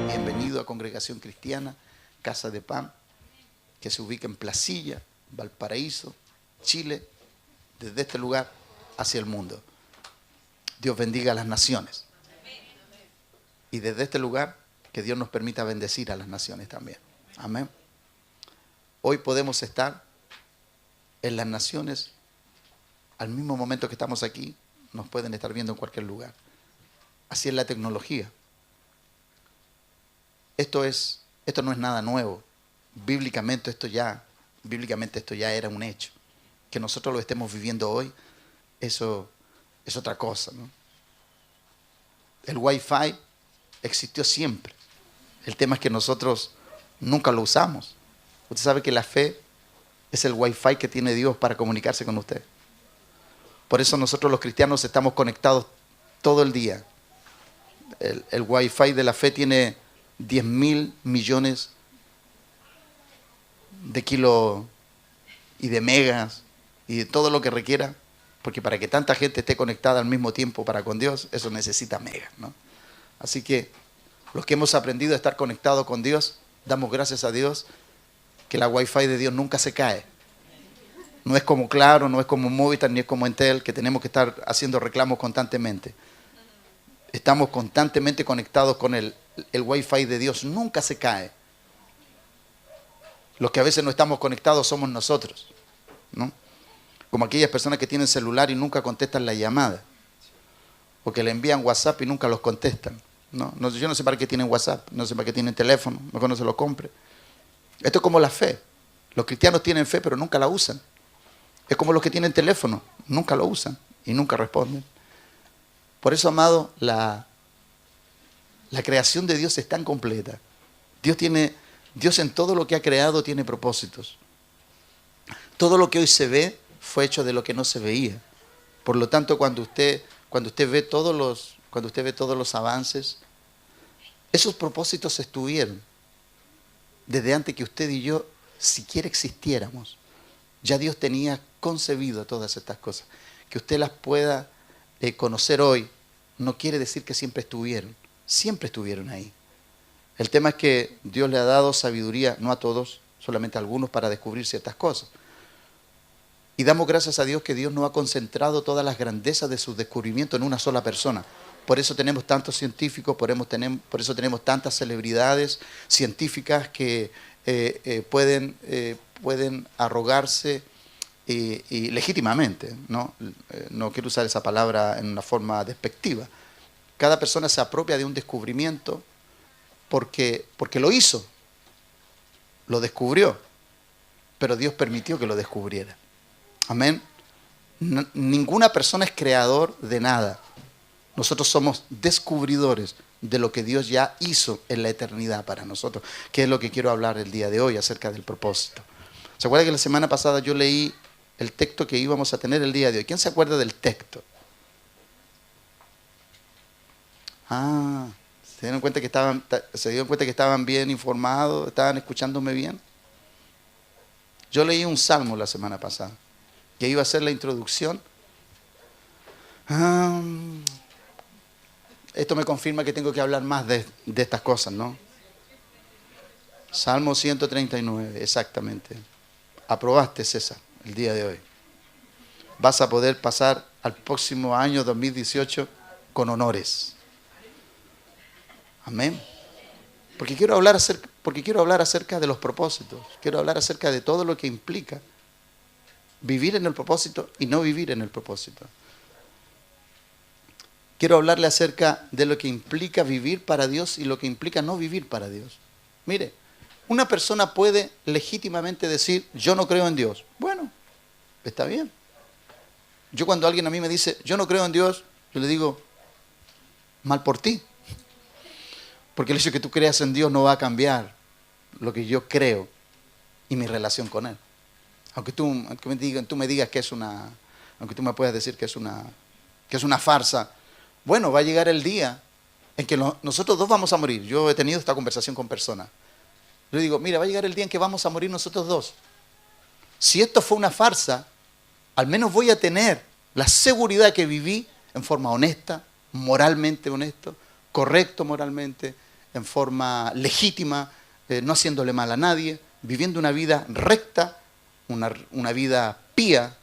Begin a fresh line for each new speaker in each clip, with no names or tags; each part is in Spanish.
Bienvenido a Congregación Cristiana, Casa de Pan, que se ubica en Placilla, Valparaíso, Chile, desde este lugar hacia el mundo. Dios bendiga a las naciones. Y desde este lugar, que Dios nos permita bendecir a las naciones también. Amén. Hoy podemos estar en las naciones, al mismo momento que estamos aquí, nos pueden estar viendo en cualquier lugar. Así es la tecnología. Esto no es nada nuevo. Bíblicamente esto ya era un hecho. Que nosotros lo estemos viviendo hoy, eso es otra cosa, ¿no? El Wi-Fi existió siempre. El tema es que nosotros nunca lo usamos. Usted sabe que la fe es el Wi-Fi que tiene Dios para comunicarse con usted. Por eso nosotros los cristianos estamos conectados todo el día. El Wi-Fi de la fe tiene 10.000 millones de kilos y de megas y de todo lo que requiera, porque para que tanta gente esté conectada al mismo tiempo para con Dios, eso necesita megas, ¿no? Así que los que hemos aprendido a estar conectados con Dios, damos gracias a Dios que la Wi-Fi de Dios nunca se cae. No es como Claro, no es como Movistar, ni es como Entel, que tenemos que estar haciendo reclamos constantemente. Estamos constantemente conectados con el Wi-Fi de Dios, nunca se cae. Los que a veces no estamos conectados somos nosotros, ¿no? Como aquellas personas que tienen celular y nunca contestan la llamada, o que le envían WhatsApp y nunca los contestan, ¿no? Yo no sé para qué tienen WhatsApp, no sé para qué tienen teléfono, mejor no se lo compre. Esto es como la fe. Los cristianos tienen fe pero nunca la usan. Es como los que tienen teléfono, nunca lo usan y nunca responden. Por eso, amado, la creación de Dios es tan completa. Dios en todo lo que ha creado tiene propósitos. Todo lo que hoy se ve fue hecho de lo que no se veía. Por lo tanto, cuando usted ve todos los avances, esos propósitos estuvieron desde antes que usted y yo siquiera existiéramos. Ya Dios tenía concebido todas estas cosas. Que usted las pueda conocer hoy no quiere decir que siempre estuvieron ahí. El tema es que Dios le ha dado sabiduría, no a todos, solamente a algunos, para descubrir ciertas cosas. Y damos gracias a Dios que Dios no ha concentrado todas las grandezas de sus descubrimientos en una sola persona. Por eso tenemos tantos científicos, por eso tenemos tantas celebridades científicas que pueden arrogarse y legítimamente, ¿no? No quiero usar esa palabra en una forma despectiva. Cada persona se apropia de un descubrimiento porque lo hizo, lo descubrió, pero Dios permitió que lo descubriera. Amén. Ninguna persona es creador de nada. Nosotros somos descubridores de lo que Dios ya hizo en la eternidad para nosotros, que es lo que quiero hablar el día de hoy acerca del propósito. ¿Se acuerda que la semana pasada yo leí el texto que íbamos a tener el día de hoy? ¿Quién se acuerda del texto? ¿se dieron cuenta que estaban bien informados? ¿Estaban escuchándome bien? Yo leí un salmo la semana pasada, que iba a ser la introducción. Esto me confirma que tengo que hablar más de estas cosas, ¿no? Salmo 139, exactamente. Aprobaste, César, el día de hoy. Vas a poder pasar al próximo año 2018 con honores. Amén. Porque quiero hablar acerca de los propósitos. Quiero hablar acerca de todo lo que implica vivir en el propósito y no vivir en el propósito. Quiero hablarle acerca de lo que implica vivir para Dios y lo que implica no vivir para Dios. Mire, una persona puede legítimamente decir, yo no creo en Dios. Bueno, está bien. Yo cuando alguien a mí me dice, yo no creo en Dios, yo le digo, mal por ti. Porque el hecho de que tú creas en Dios no va a cambiar lo que yo creo y mi relación con Él. Aunque tú me digas que es una, aunque tú me puedas decir que es una farsa, bueno, va a llegar el día en que nosotros dos vamos a morir. Yo he tenido esta conversación con personas. Yo digo, mira, va a llegar el día en que vamos a morir nosotros dos. si esto fue una farsa, al menos voy a tener la seguridad que viví en forma honesta, moralmente honesto, correcto moralmente, en forma legítima, no haciéndole mal a nadie, viviendo una vida recta, una vida pía,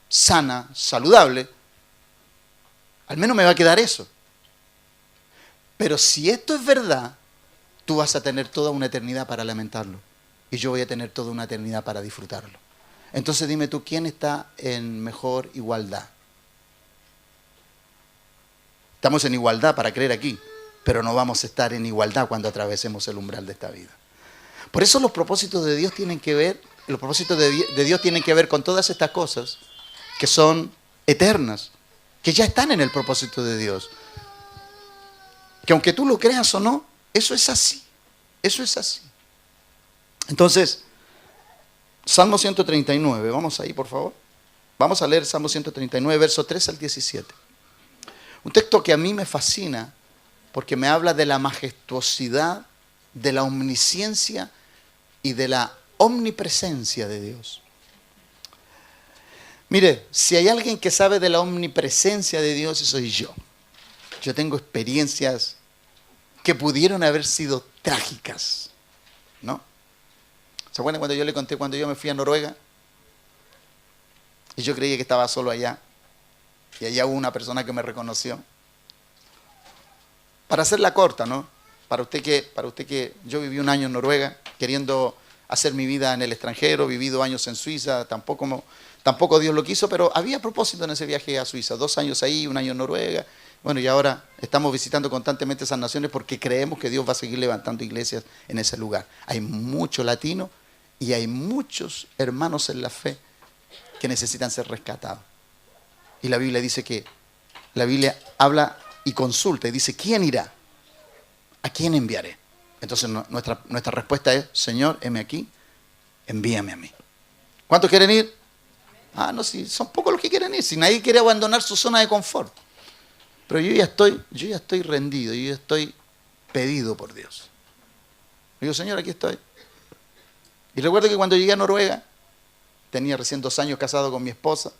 sana, saludable. Al menos me va a quedar eso. Pero si esto es verdad, tú vas a tener toda una eternidad para lamentarlo. Y yo voy a tener toda una eternidad para disfrutarlo. Entonces dime tú, ¿quién está en mejor igualdad? Estamos en igualdad para creer aquí, pero no vamos a estar en igualdad cuando atravesemos el umbral de esta vida. Por eso los propósitos de Dios tienen que ver, con todas estas cosas que son eternas, que ya están en el propósito de Dios. Que aunque tú lo creas o no, eso es así. Eso es así. Entonces, Salmo 139, vamos ahí por favor. Vamos a leer Salmo 139, versos 3 al 17. Un texto que a mí me fascina porque me habla de la majestuosidad, de la omnisciencia y de la omnipresencia de Dios. Mire, si hay alguien que sabe de la omnipresencia de Dios, soy yo. Yo tengo experiencias que pudieron haber sido trágicas, ¿no? ¿Se acuerdan cuando yo le conté cuando yo me fui a Noruega? Y yo creía que estaba solo allá. Y allá hubo una persona que me reconoció. Para hacerla corta, ¿no? Para usted que yo viví un año en Noruega, queriendo hacer mi vida en el extranjero, viví 2 años en Suiza, tampoco Dios lo quiso, pero había propósito en ese viaje a Suiza. 2 años ahí, 1 año en Noruega. Bueno, y ahora estamos visitando constantemente esas naciones porque creemos que Dios va a seguir levantando iglesias en ese lugar. Hay mucho latino y hay muchos hermanos en la fe que necesitan ser rescatados. Y la Biblia dice que, la Biblia habla y consulta y dice, ¿quién irá? ¿A quién enviaré? Entonces nuestra respuesta es, Señor, heme aquí, envíame a mí. ¿Cuántos quieren ir? Ah, no, sí, son pocos los que quieren ir. Si nadie quiere abandonar su zona de confort. Pero yo ya estoy rendido, yo ya estoy pedido por Dios. Digo, Señor, aquí estoy. Y recuerdo que cuando llegué a Noruega, tenía recién 2 años casado con mi esposa.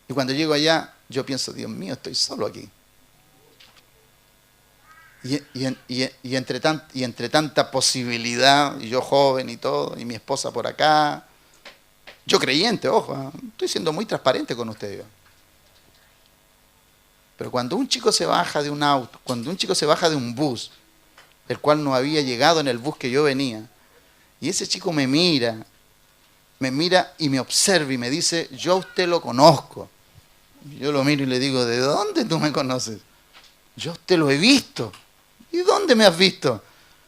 Y cuando llego allá, yo pienso, Dios mío, estoy solo aquí. Y entre tanta posibilidad, y yo joven y todo, y mi esposa por acá, yo creyente, ojo, estoy siendo muy transparente con ustedes. Pero cuando un chico se baja de un auto, cuando un chico se baja de un bus, el cual no había llegado en el bus que yo venía, y ese chico me mira y me observa y me dice, yo a usted lo conozco. Yo lo miro y le digo, ¿de dónde tú me conoces? Yo a usted lo he visto. ¿Y dónde me has visto?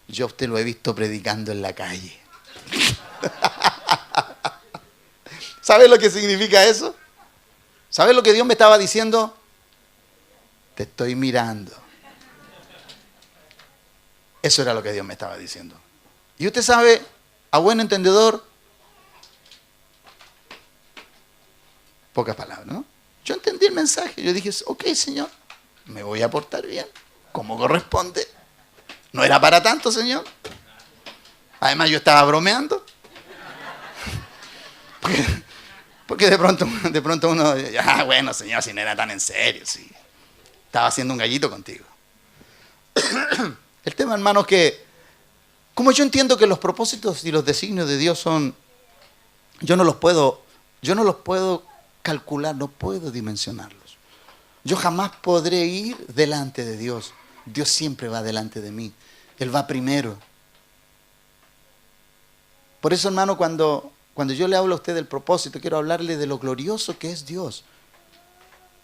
Yo a usted lo he visto predicando en la calle. ¿Sabes lo que significa eso? ¿Sabes lo que Dios me estaba diciendo? Te estoy mirando. Eso era lo que Dios me estaba diciendo. Y usted sabe, a buen entendedor, pocas palabras, ¿no? Yo entendí el mensaje. Yo dije, ok, Señor, me voy a portar bien, como corresponde. No era para tanto, Señor. Además, yo estaba bromeando. Porque de pronto uno, bueno, Señor, si no era tan en serio, sí. Estaba haciendo un gallito contigo. El tema, hermanos, que como yo entiendo que los propósitos y los designios de Dios son, yo no los puedo calcular, no puedo dimensionarlos. Yo jamás podré ir delante de Dios. Dios siempre va delante de mí. Él va primero. Por eso, hermano, cuando yo le hablo a usted del propósito, quiero hablarle de lo glorioso que es Dios.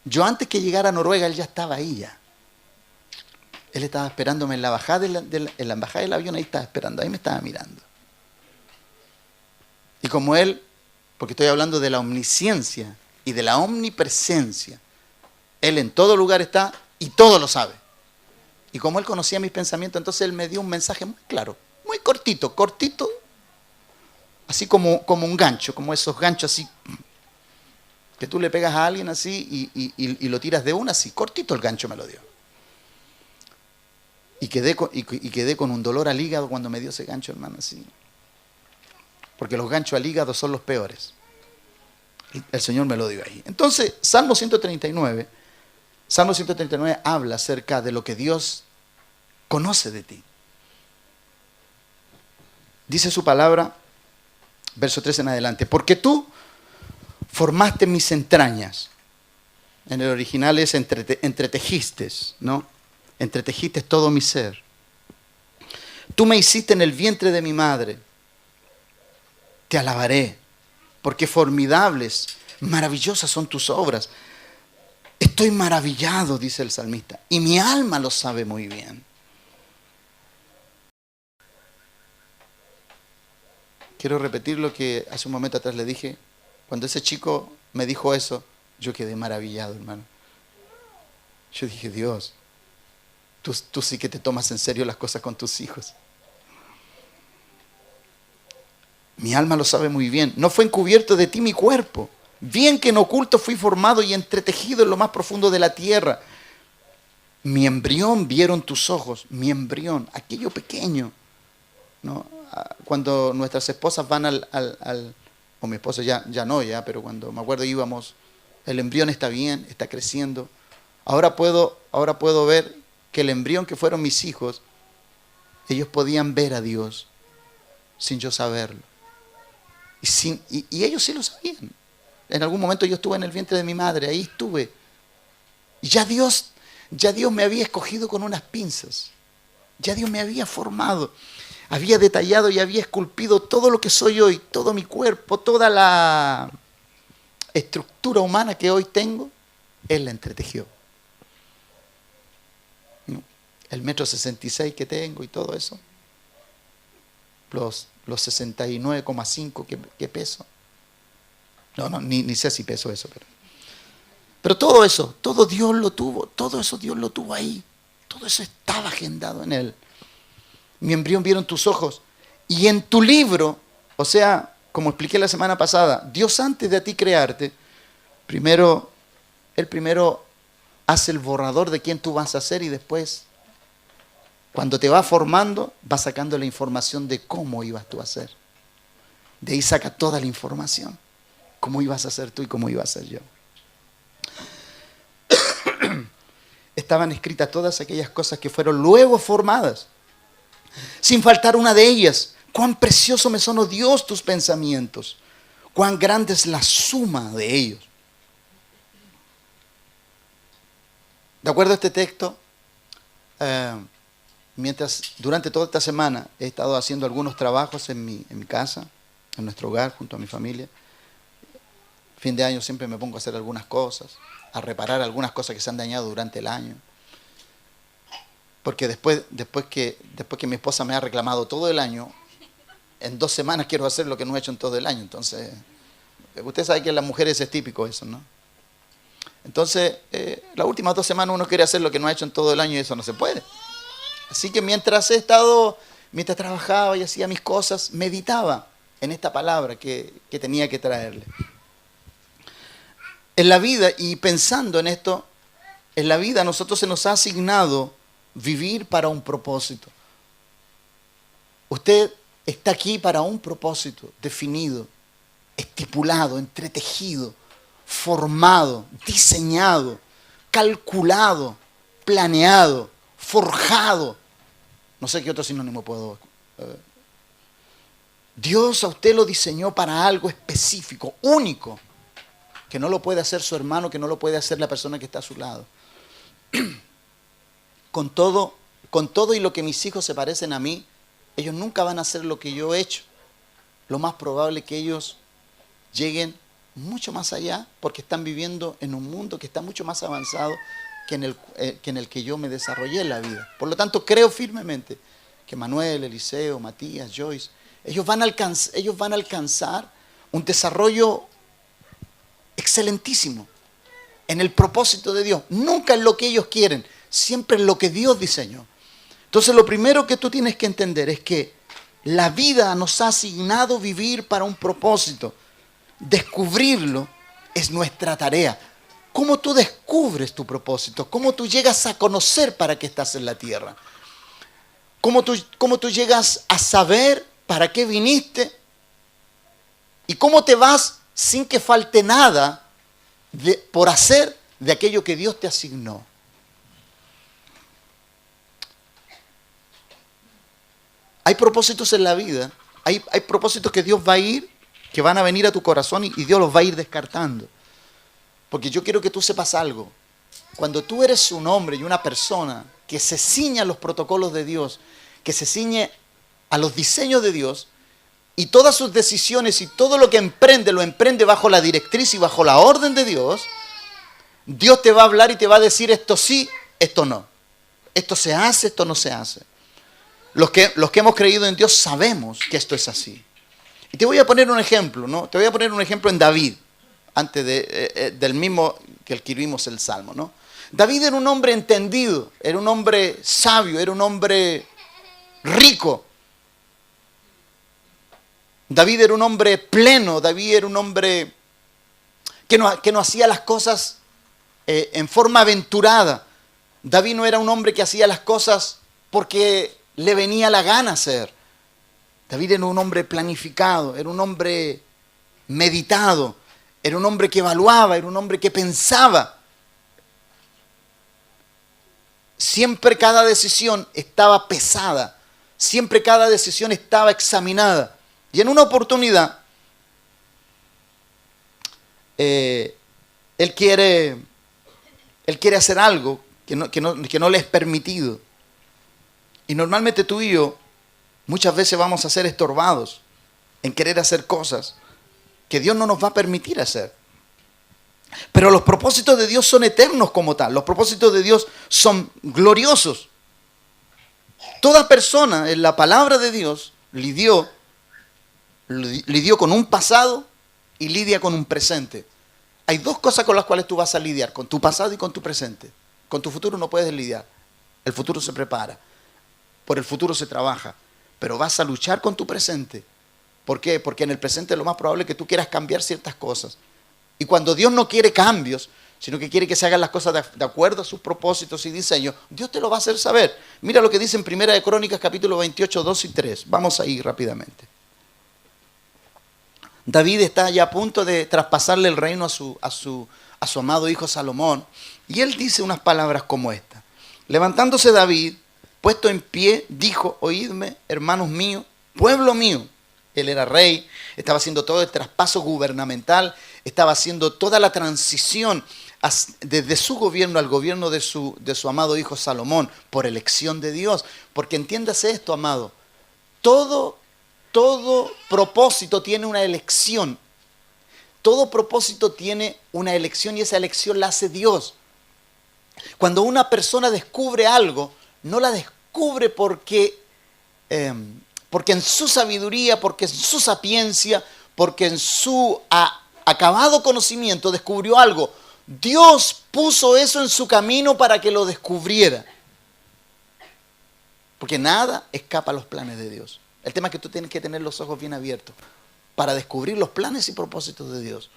Yo antes que llegara a Noruega, Él ya estaba ahí ya. Él estaba esperándome en la bajada en la embajada del avión, ahí estaba esperando, ahí me estaba mirando. Y como Él, porque estoy hablando de la omnisciencia y de la omnipresencia, Él en todo lugar está y todo lo sabe. Y como Él conocía mis pensamientos, entonces Él me dio un mensaje muy claro, muy cortito, así como un gancho, como esos ganchos así, que tú le pegas a alguien así y lo tiras de una, así, cortito el gancho me lo dio. Y quedé con un dolor al hígado cuando me dio ese gancho, hermano, así. porque los ganchos al hígado son los peores. El Señor me lo dio ahí. Entonces, Salmo 139 habla acerca de lo que Dios conoce de ti. Dice su palabra, verso 3 en adelante, porque tú formaste mis entrañas. En el original es entretejiste, ¿no? Entretejiste todo mi ser. Tú me hiciste en el vientre de mi madre. Te alabaré, porque formidables, maravillosas son tus obras. Estoy maravillado, dice el salmista, y mi alma lo sabe muy bien. Quiero repetir lo que hace un momento atrás le dije. Cuando ese chico me dijo eso, yo quedé maravillado, hermano. Yo dije, Dios, tú sí que te tomas en serio las cosas con tus hijos. Mi alma lo sabe muy bien. No fue encubierto de ti mi cuerpo. Bien que en oculto fui formado y entretejido en lo más profundo de la tierra. Mi embrión vieron tus ojos. Mi embrión, aquello pequeño, ¿no? Cuando nuestras esposas van o mi esposa ya no, pero cuando me acuerdo íbamos, el embrión está bien, está creciendo. Ahora puedo ver que el embrión que fueron mis hijos, ellos podían ver a Dios sin yo saberlo. Y ellos sí lo sabían. En algún momento yo estuve en el vientre de mi madre, ahí estuve. Y ya Dios me había escogido con unas pinzas. Ya Dios me había formado. Había detallado y había esculpido todo lo que soy hoy, todo mi cuerpo, toda la estructura humana que hoy tengo, Él la entretejió. El 1,66 m que tengo y todo eso. Los 69,5 que peso. No, ni sé si peso eso. Pero todo eso, todo Dios lo tuvo. Todo eso Dios lo tuvo ahí. Todo eso estaba agendado en Él. Mi embrión vieron tus ojos. Y en tu libro, o sea, como expliqué la semana pasada, Dios antes de a ti crearte, Él primero hace el borrador de quién tú vas a ser y después, cuando te va formando, va sacando la información de cómo ibas tú a ser. De ahí saca toda la información. Cómo ibas a ser tú y cómo iba a ser yo. Estaban escritas todas aquellas cosas que fueron luego formadas, sin faltar una de ellas. Cuán precioso me son, oh Dios, tus pensamientos. Cuán grande es la suma de ellos. De acuerdo a este texto, durante toda esta semana he estado haciendo algunos trabajos en mi casa, en nuestro hogar, junto a mi familia. Fin de año siempre me pongo a hacer algunas cosas, a reparar algunas cosas que se han dañado durante el año. Porque después que mi esposa me ha reclamado todo el año, en 2 semanas quiero hacer lo que no he hecho en todo el año. Entonces, usted sabe que en las mujeres es típico eso, ¿no? Entonces, las últimas 2 semanas uno quiere hacer lo que no ha hecho en todo el año y eso no se puede. Así que mientras trabajaba y hacía mis cosas, meditaba en esta palabra que tenía que traerle. En la vida, y pensando en esto, en la vida a nosotros se nos ha asignado vivir para un propósito. Usted está aquí para un propósito definido, estipulado, entretejido, formado, diseñado, calculado, planeado, forjado. No sé qué otro sinónimo puedo. Dios a usted lo diseñó para algo específico, único, que no lo puede hacer su hermano, que no lo puede hacer la persona que está a su lado. Con todo y lo que mis hijos se parecen a mí, ellos nunca van a hacer lo que yo he hecho. Lo más probable es que ellos lleguen mucho más allá porque están viviendo en un mundo que está mucho más avanzado que en el que yo me desarrollé en la vida. Por lo tanto, creo firmemente que Manuel, Eliseo, Matías, Joyce, ellos van a alcanzar un desarrollo excelentísimo en el propósito de Dios. Nunca en lo que ellos quieren, siempre en lo que Dios diseñó. Entonces, lo primero que tú tienes que entender es que la vida nos ha asignado vivir para un propósito. Descubrirlo es nuestra tarea. ¿Cómo tú descubres tu propósito? ¿Cómo tú llegas a conocer para qué estás en la tierra? ¿Cómo tú llegas a saber para qué viniste? cómo te vas sin que falte nada por hacer de aquello que Dios te asignó. Hay propósitos en la vida, hay propósitos que Dios va a ir, que van a venir a tu corazón y Dios los va a ir descartando. Porque yo quiero que tú sepas algo. Cuando tú eres un hombre y una persona que se ciñe a los protocolos de Dios, que se ciñe a los diseños de Dios, y todas sus decisiones y todo lo que emprende, lo emprende bajo la directriz y bajo la orden de Dios, Dios te va a hablar y te va a decir esto sí, esto no. Esto se hace, esto no se hace. Los que hemos creído en Dios sabemos que esto es así. Y te voy a poner un ejemplo, ¿no? Te voy a poner un ejemplo en David, antes del mismo que escribimos el Salmo, ¿no? David era un hombre entendido, era un hombre sabio, era un hombre rico. David era un hombre pleno, David era un hombre que no hacía las cosas en forma aventurada. David no era un hombre que hacía las cosas porque le venía la gana hacer. David era un hombre planificado, era un hombre meditado, era un hombre que evaluaba, era un hombre que pensaba. Siempre cada decisión estaba pesada, siempre cada decisión estaba examinada. Y en una oportunidad, él quiere hacer algo que no le es permitido. Y normalmente tú y yo muchas veces vamos a ser estorbados en querer hacer cosas que Dios no nos va a permitir hacer. Pero los propósitos de Dios son eternos como tal. Los propósitos de Dios son gloriosos. Toda persona en la palabra de Dios lidió con un pasado y lidia con un presente. Hay dos cosas con las cuales tú vas a lidiar, con tu pasado y con tu presente. Con tu futuro no puedes lidiar. El futuro se prepara. Por el futuro se trabaja. Pero vas a luchar con tu presente. ¿Por qué? Porque en el presente lo más probable es que tú quieras cambiar ciertas cosas. Y cuando Dios no quiere cambios, sino que quiere que se hagan las cosas de acuerdo a sus propósitos y diseños, Dios te lo va a hacer saber. Mira lo que dice en Primera de Crónicas, capítulo 28, 2 y 3. Vamos a ir rápidamente. David está ya a punto de traspasarle el reino a su amado hijo Salomón. Y él dice unas palabras como esta. Levantándose David, puesto en pie, dijo: oídme, hermanos míos, pueblo mío. Él era rey, estaba haciendo todo el traspaso gubernamental, estaba haciendo toda la transición desde su gobierno al gobierno de su amado hijo Salomón, por elección de Dios. Porque entiéndase esto, amado, todo propósito tiene una elección. Todo propósito tiene una elección y esa elección la hace Dios. Cuando una persona descubre algo, no la descubre porque en su sabiduría, porque en su sapiencia, porque en su acabado conocimiento descubrió algo. Dios puso eso en su camino para que lo descubriera. Porque nada escapa a los planes de Dios. El tema es que tú tienes que tener los ojos bien abiertos para descubrir los planes y propósitos de Dios.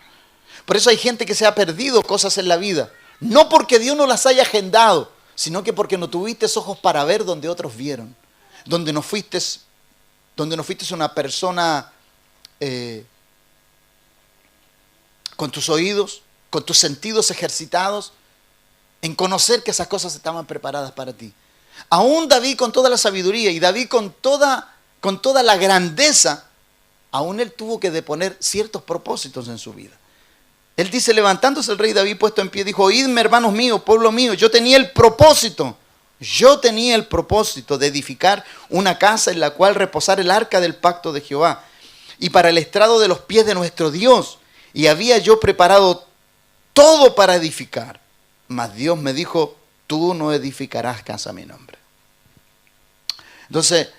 Por eso hay gente que se ha perdido cosas en la vida. No porque Dios no las haya agendado, sino que porque no tuviste ojos para ver donde otros vieron. Donde no fuiste una persona con tus oídos, con tus sentidos ejercitados, en conocer que esas cosas estaban preparadas para ti. Aún David con toda la sabiduría y David con toda la grandeza, aún él tuvo que deponer ciertos propósitos en su vida. Él dice, levantándose el rey David puesto en pie, dijo: oídme, hermanos míos, pueblo mío, yo tenía el propósito de edificar una casa en la cual reposar el arca del pacto de Jehová y para el estrado de los pies de nuestro Dios. Y había yo preparado todo para edificar. Mas Dios me dijo: tú no edificarás casa a mi nombre. Entonces,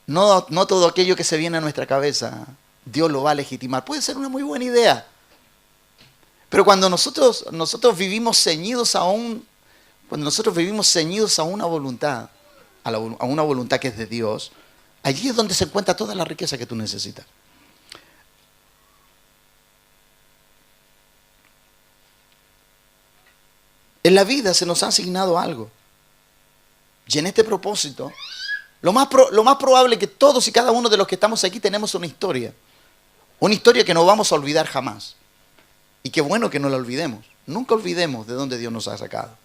no todo aquello que se viene a nuestra cabeza, Dios lo va a legitimar. Puede ser una muy buena idea. Pero cuando nosotros vivimos ceñidos a una voluntad, a una voluntad que es de Dios, allí es donde se encuentra toda la riqueza que tú necesitas. En la vida se nos ha asignado algo. Y en este propósito, lo más probable es que todos y cada uno de los que estamos aquí tenemos una historia. Una historia que no vamos a olvidar jamás. Y qué bueno que no la olvidemos. Nunca olvidemos de dónde Dios nos ha sacado.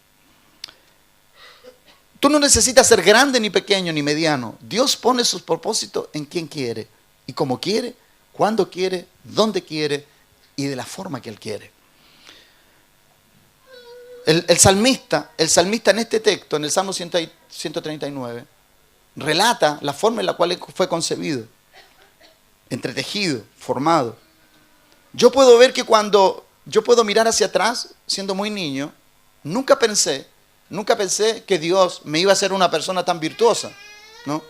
Tú no necesitas ser grande, ni pequeño, ni mediano. Dios pone sus propósitos en quien quiere. Y como quiere, cuando quiere, dónde quiere y de la forma que Él quiere. El salmista en este texto, en el Salmo 139, relata la forma en la cual fue concebido, entretejido, formado. Yo puedo ver que cuando yo puedo mirar hacia atrás, siendo muy niño, nunca pensé que Dios me iba a hacer una persona tan virtuosa, ¿no?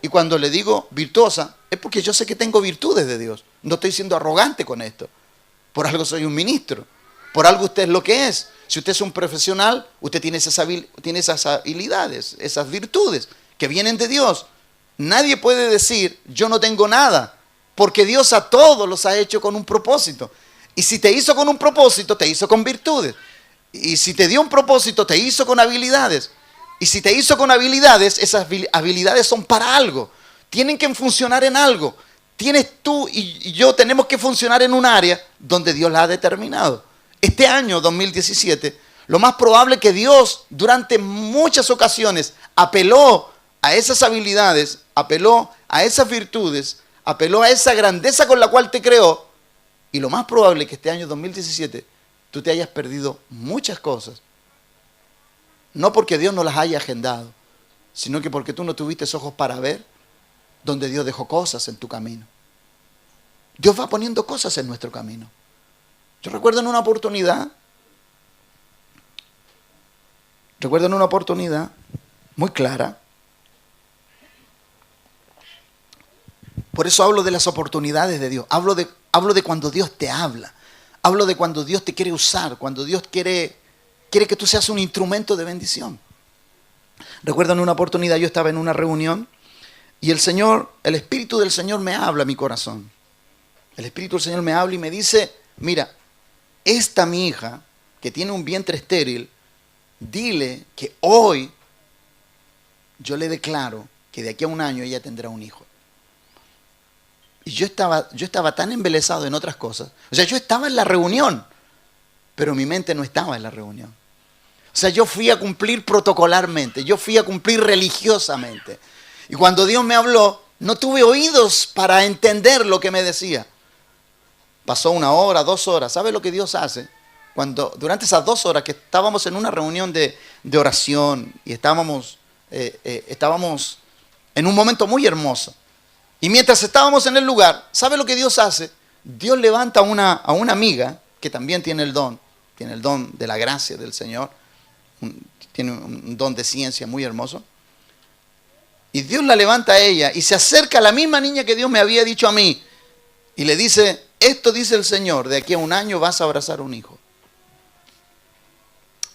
Y cuando le digo virtuosa, es porque yo sé que tengo virtudes de Dios. No estoy siendo arrogante con esto. Por algo soy un ministro. Por algo usted es lo que es. Si usted es un profesional, usted tiene esas habilidades, esas virtudes que vienen de Dios. Nadie puede decir, yo no tengo nada, porque Dios a todos los ha hecho con un propósito. Y si te hizo con un propósito, te hizo con virtudes. Y si te dio un propósito, te hizo con habilidades. Y si te hizo con habilidades, esas habilidades son para algo. Tienen que funcionar en algo. Tienes tú y yo tenemos que funcionar en un área donde Dios la ha determinado. Este año 2017, lo más probable es que Dios durante muchas ocasiones apeló a esas habilidades, apeló a esas virtudes, apeló a esa grandeza con la cual te creó. Y lo más probable es que este año 2017 tú te hayas perdido muchas cosas. No porque Dios no las haya agendado, sino que porque tú no tuviste ojos para ver donde Dios dejó cosas en tu camino. Dios va poniendo cosas en nuestro camino. Yo recuerdo en una oportunidad muy clara. Por eso hablo de las oportunidades de Dios. Hablo de cuando Dios te habla. Hablo de cuando Dios te quiere usar, cuando Dios quiere que tú seas un instrumento de bendición. Recuerdo en una oportunidad yo estaba en una reunión y el Espíritu del Señor me habla a mi corazón. El Espíritu del Señor me habla y me dice, mira, esta mi hija que tiene un vientre estéril, dile que hoy yo le declaro que de aquí a un año ella tendrá un hijo. Y yo estaba tan embelesado en otras cosas. O sea, yo estaba en la reunión, pero mi mente no estaba en la reunión. O sea, yo fui a cumplir protocolarmente, yo fui a cumplir religiosamente. Y cuando Dios me habló, no tuve oídos para entender lo que me decía. Pasó 1 hora, 2 horas. ¿Sabe lo que Dios hace? Durante esas 2 horas que estábamos en una reunión de oración y estábamos en un momento muy hermoso. Y mientras estábamos en el lugar, ¿sabe lo que Dios hace? Dios levanta a una amiga que también tiene el don de la gracia del Señor, tiene un don de ciencia muy hermoso. Y Dios la levanta a ella y se acerca a la misma niña que Dios me había dicho a mí. Y le dice, esto dice el Señor, de aquí a un año vas a abrazar un hijo.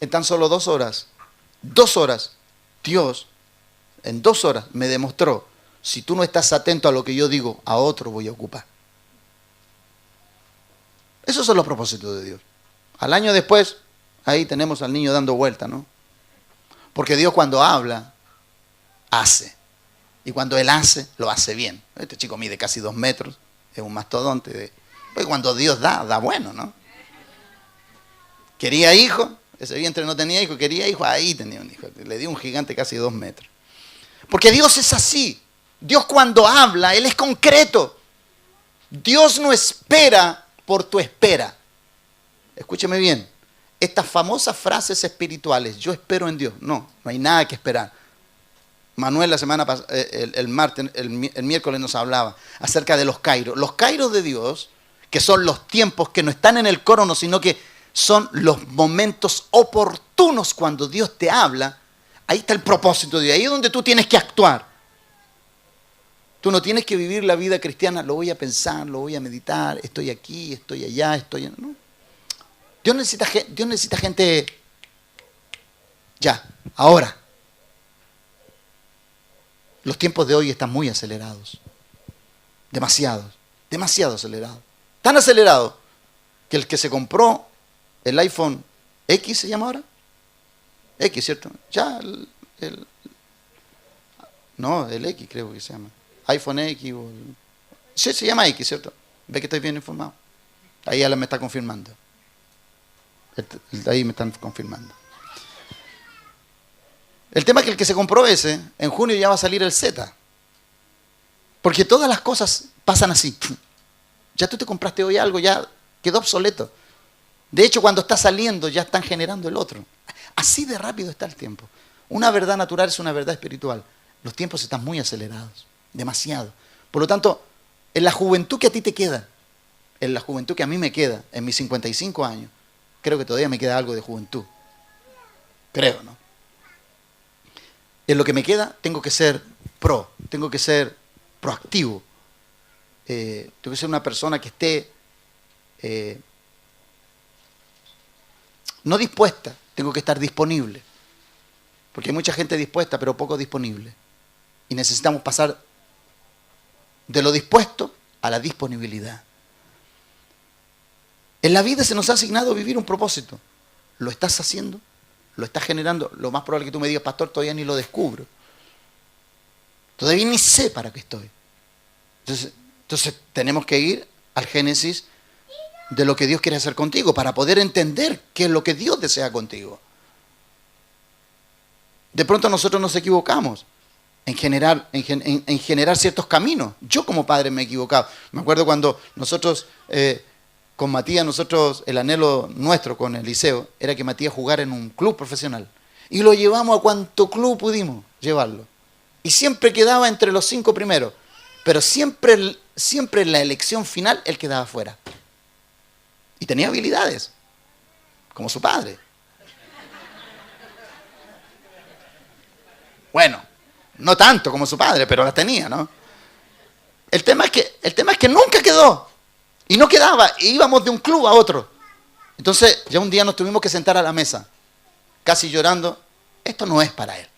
En tan solo 2 horas, Dios en 2 horas me demostró, si tú no estás atento a lo que yo digo, a otro voy a ocupar. Esos son los propósitos de Dios. Al año después, ahí tenemos al niño dando vuelta, ¿no? Porque Dios cuando habla, hace. Y cuando Él hace, lo hace bien. Este chico mide casi 2 metros, es un mastodonte. Pues cuando Dios da bueno, ¿no? Quería hijo, ese vientre no tenía hijo, quería hijo, ahí tenía un hijo. Le dio un gigante casi 2 metros. Porque Dios es así. Dios cuando habla, Él es concreto. Dios no espera por tu espera. Escúcheme bien. Estas famosas frases espirituales, yo espero en Dios. No hay nada que esperar. Manuel la semana pasada, el miércoles nos hablaba acerca de los kairos. Los kairos de Dios, que son los tiempos que no están en el crono, sino que son los momentos oportunos cuando Dios te habla. Ahí está el propósito de Dios. Ahí es donde tú tienes que actuar. Tú no tienes que vivir la vida cristiana, lo voy a pensar, lo voy a meditar, estoy aquí, estoy allá, estoy allá. No. Dios necesita gente ya, ahora. Los tiempos de hoy están muy acelerados. Demasiado acelerados. Tan acelerados que el que se compró el iPhone X, ¿se llama ahora? X, ¿cierto? Ya, el X creo que se llama. iPhone X. Sí, se llama X, ¿cierto? ¿Ve que estoy bien informado? Ahí Alan me está confirmando. Ahí me están confirmando. El tema es que el que se compró ese, en junio ya va a salir el Z. Porque todas las cosas pasan así. Ya tú te compraste hoy algo, ya quedó obsoleto. De hecho, cuando está saliendo, ya están generando el otro. Así de rápido está el tiempo. Una verdad natural es una verdad espiritual. Los tiempos están muy acelerados, demasiado. Por lo tanto, en la juventud que a ti te queda, en la juventud que a mí me queda, en mis 55 años, creo que todavía me queda algo de juventud. Creo, ¿no? En lo que me queda, tengo que ser tengo que ser proactivo. Tengo que ser una persona que esté no dispuesta, tengo que estar disponible. Porque hay mucha gente dispuesta, pero poco disponible. Y necesitamos pasar de lo dispuesto a la disponibilidad. En la vida se nos ha asignado vivir un propósito. ¿Lo estás haciendo? ¿Lo estás generando? Lo más probable es que tú me digas, pastor, todavía ni lo descubro. Todavía ni sé para qué estoy. Entonces tenemos que ir al Génesis de lo que Dios quiere hacer contigo para poder entender qué es lo que Dios desea contigo. De pronto nosotros nos equivocamos en generar ciertos caminos. Yo como padre me he equivocado. Me acuerdo cuando nosotros, con Matías, el anhelo nuestro con Eliseo era que Matías jugara en un club profesional. Y lo llevamos a cuanto club pudimos llevarlo. Y siempre quedaba entre los 5 primeros. Pero siempre en la elección final él quedaba fuera. Y tenía habilidades, como su padre. Bueno, no tanto como su padre, pero las tenía, ¿no? El tema es que nunca quedó. Y no quedaba, e íbamos de un club a otro. Entonces, ya un día nos tuvimos que sentar a la mesa, casi llorando. Esto no es para él.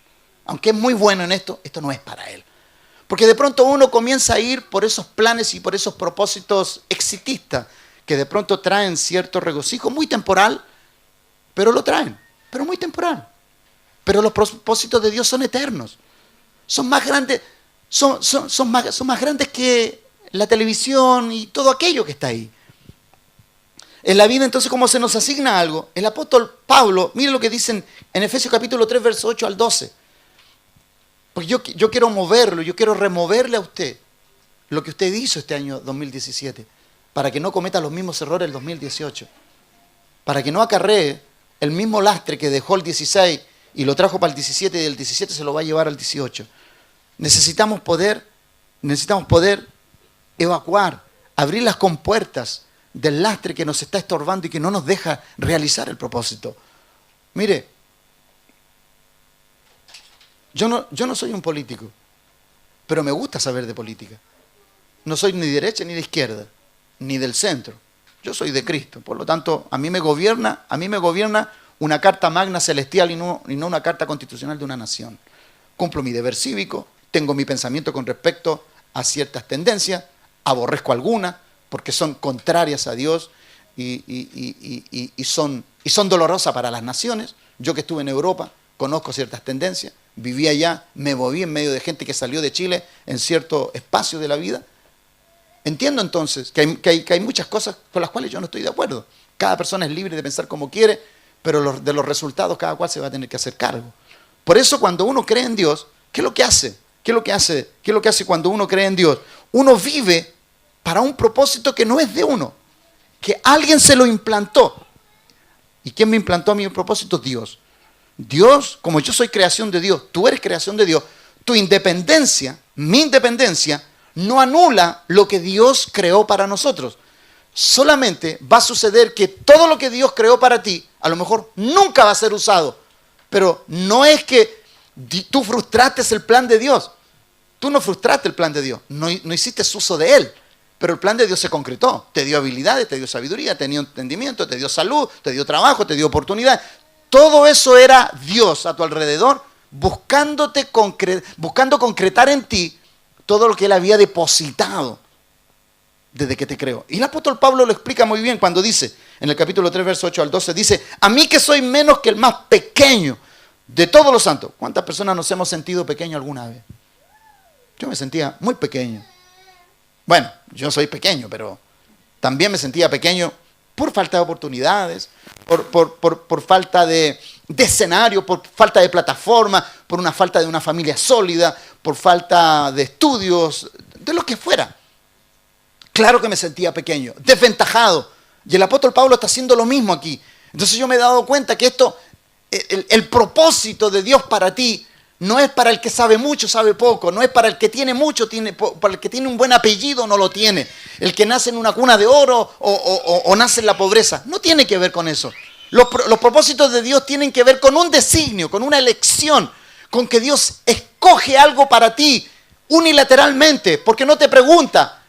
Aunque es muy bueno en esto no es para él. Porque de pronto uno comienza a ir por esos planes y por esos propósitos exitistas, que de pronto traen cierto regocijo, muy temporal, pero lo traen, pero muy temporal. Pero los propósitos de Dios son eternos. Son más grandes, son más grandes que la televisión y todo aquello que está ahí. En la vida, entonces, como se nos asigna algo, el apóstol Pablo, mire lo que dicen en Efesios capítulo 3, verso 8 al 12. Porque yo quiero moverlo, yo quiero removerle a usted lo que usted hizo este año 2017, para que no cometa los mismos errores del 2018, para que no acarree el mismo lastre que dejó el 16 y lo trajo para el 17 y el 17 se lo va a llevar al 18. Necesitamos poder evacuar, abrir las compuertas del lastre que nos está estorbando y que no nos deja realizar el propósito. Mire, yo no soy un político, pero me gusta saber de política. No soy ni de derecha ni de izquierda, ni del centro. Yo soy de Cristo, por lo tanto, a mí me gobierna una carta magna celestial y no una carta constitucional de una nación. Cumplo mi deber cívico, tengo mi pensamiento con respecto a ciertas tendencias, aborrezco algunas porque son contrarias a Dios y son dolorosas para las naciones. Yo que estuve en Europa conozco ciertas tendencias, viví allá, me moví en medio de gente que salió de Chile en cierto espacio de la vida. Entiendo entonces que hay muchas cosas con las cuales yo no estoy de acuerdo. Cada persona es libre de pensar como quiere, pero de los resultados cada cual se va a tener que hacer cargo. Por eso cuando uno cree en Dios, ¿qué es lo que hace? ¿Qué es lo que hace cuando uno cree en Dios? Uno vive para un propósito que no es de uno, que alguien se lo implantó. ¿Y quién me implantó a mí el propósito? Dios. Dios, como yo soy creación de Dios, tú eres creación de Dios, tu independencia, mi independencia, no anula lo que Dios creó para nosotros. Solamente va a suceder que todo lo que Dios creó para ti, a lo mejor nunca va a ser usado. Pero no es que tú frustraste el plan de Dios. Tú no frustraste el plan de Dios. No hiciste uso de él. Pero el plan de Dios se concretó. Te dio habilidades, te dio sabiduría, te dio entendimiento, te dio salud, te dio trabajo, te dio oportunidad. Todo eso era Dios a tu alrededor, buscando concretar en ti todo lo que él había depositado desde que te creó. Y el apóstol Pablo lo explica muy bien cuando dice, en el capítulo 3, verso 8 al 12, dice, a mí que soy menos que el más pequeño de todos los santos. ¿Cuántas personas nos hemos sentido pequeños alguna vez? Yo me sentía muy pequeño. Bueno, yo soy pequeño, pero También me sentía pequeño por falta de oportunidades, por falta de escenario, por falta de plataforma, por una falta de una familia sólida, por falta de estudios, de lo que fuera. Claro que me sentía pequeño, desventajado. Y el apóstol Pablo está haciendo lo mismo aquí. Entonces yo me he dado cuenta que esto, el propósito de Dios para ti, no es para el que sabe mucho, sabe poco. No es para el que tiene mucho, para el que tiene un buen apellido, no lo tiene. El que nace en una cuna de oro o nace en la pobreza. No tiene que ver con eso. Los propósitos de Dios tienen que ver con un designio, con una elección, con que Dios escoge algo para ti unilateralmente, porque no te pregunta.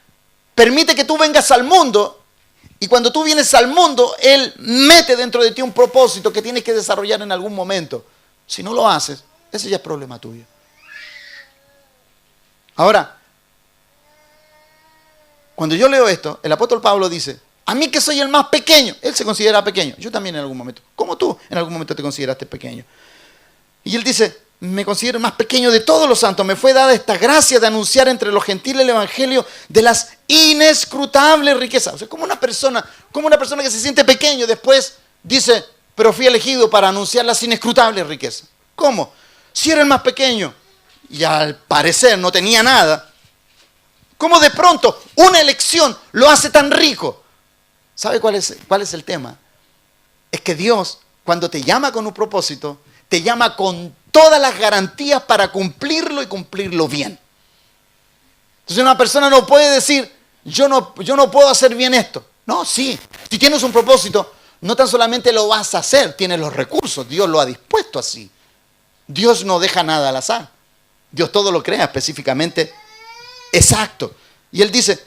Permite que tú vengas al mundo y cuando tú vienes al mundo, Él mete dentro de ti un propósito que tienes que desarrollar en algún momento. Si no lo haces, ese ya es problema tuyo. Ahora, cuando yo leo esto, el apóstol Pablo dice, a mí que soy el más pequeño, él se considera pequeño, yo también en algún momento, como tú en algún momento te consideraste pequeño. Y él dice, me considero el más pequeño de todos los santos, me fue dada esta gracia de anunciar entre los gentiles el evangelio de las inescrutables riquezas. O sea, como una persona que se siente pequeño después dice, pero fui elegido para anunciar las inescrutables riquezas. ¿Cómo? Si era el más pequeño y al parecer no tenía nada, ¿cómo de pronto una elección lo hace tan rico? ¿Sabe cuál es el tema? Es que Dios, cuando te llama con un propósito, te llama con todas las garantías para cumplirlo y cumplirlo bien. Entonces una persona no puede decir, yo no puedo hacer bien esto. No, sí. Si tienes un propósito, no tan solamente lo vas a hacer, tienes los recursos, Dios lo ha dispuesto así. Dios no deja nada al azar. Dios todo lo crea específicamente exacto. Y Él dice,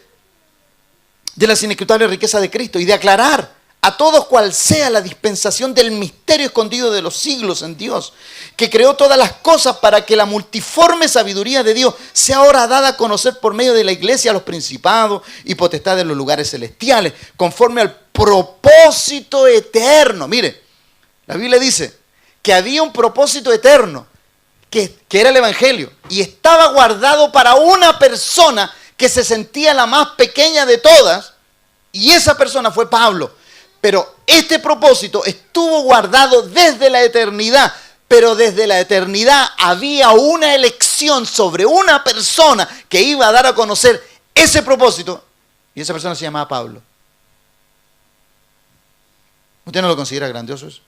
de las inescrutables riquezas de Cristo y de aclarar a todos cuál sea la dispensación del misterio escondido de los siglos en Dios, que creó todas las cosas para que la multiforme sabiduría de Dios sea ahora dada a conocer por medio de la iglesia a los principados y potestades de los lugares celestiales, conforme al propósito eterno. Mire, la Biblia dice que había un propósito eterno, que era el Evangelio, y estaba guardado para una persona que se sentía la más pequeña de todas, y esa persona fue Pablo. Pero este propósito estuvo guardado desde la eternidad, pero desde la eternidad había una elección sobre una persona que iba a dar a conocer ese propósito, y esa persona se llamaba Pablo. ¿Usted no lo considera grandioso eso?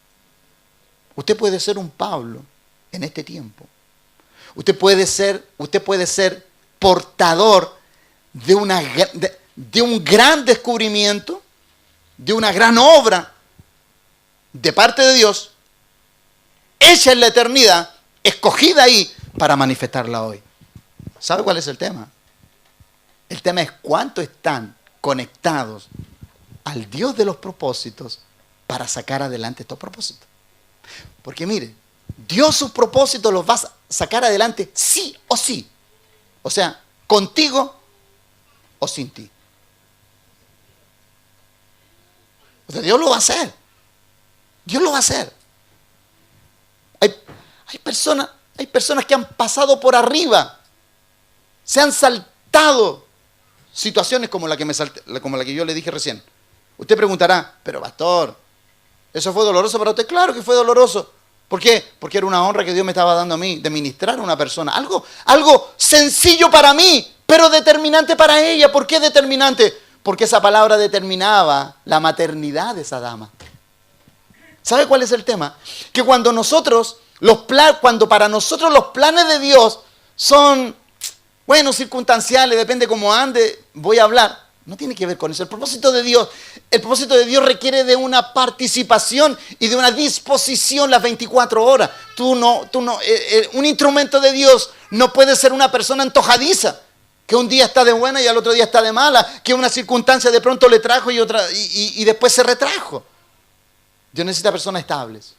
Usted puede ser un Pablo en este tiempo. Usted puede ser portador de un gran descubrimiento, de una gran obra de parte de Dios, hecha en la eternidad, escogida ahí para manifestarla hoy. ¿Sabe cuál es el tema? El tema es cuánto están conectados al Dios de los propósitos para sacar adelante estos propósitos. Porque mire, Dios sus propósitos los va a sacar adelante sí o sí. O sea, contigo o sin ti. O sea, Dios lo va a hacer. Dios lo va a hacer. Hay personas que han pasado por arriba. Se han saltado situaciones como la que yo le dije recién. Usted preguntará, pero pastor, ¿eso fue doloroso para usted? Claro que fue doloroso. ¿Por qué? Porque era una honra que Dios me estaba dando a mí de ministrar a una persona. Algo sencillo para mí, pero determinante para ella. ¿Por qué determinante? Porque esa palabra determinaba la maternidad de esa dama. ¿Sabe cuál es el tema? Que cuando para nosotros los planes de Dios son, bueno, circunstanciales, depende cómo ande, voy a hablar. No tiene que ver con eso. El propósito de Dios requiere de una participación y de una disposición las 24 horas. Un instrumento de Dios no puede ser una persona antojadiza, que un día está de buena y al otro día está de mala, que una circunstancia de pronto le trajo y después se retrajo. Dios necesita personas estables.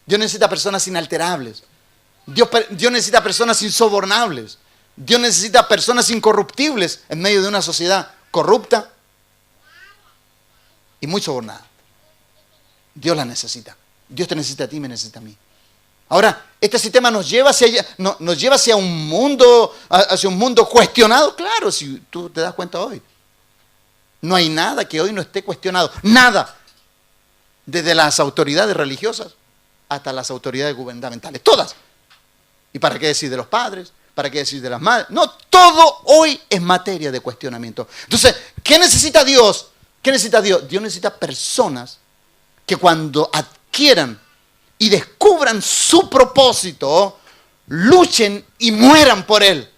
Dios necesita personas inalterables. Dios necesita personas insobornables. Dios necesita personas incorruptibles en medio de una sociedad corrupta y muy sobornada. Dios la necesita. Dios te necesita a ti, me necesita a mí. Ahora, este sistema nos lleva hacia un mundo cuestionado. Claro, si tú te das cuenta hoy. No hay nada que hoy no esté cuestionado. Nada. Desde las autoridades religiosas hasta las autoridades gubernamentales. Todas. ¿Y para qué decir de los padres? ¿Para qué decir de las madres? No, todo hoy es materia de cuestionamiento. Entonces, ¿qué necesita Dios? ¿Qué necesita Dios? Dios necesita personas que cuando adquieran y descubran su propósito, luchen y mueran por él.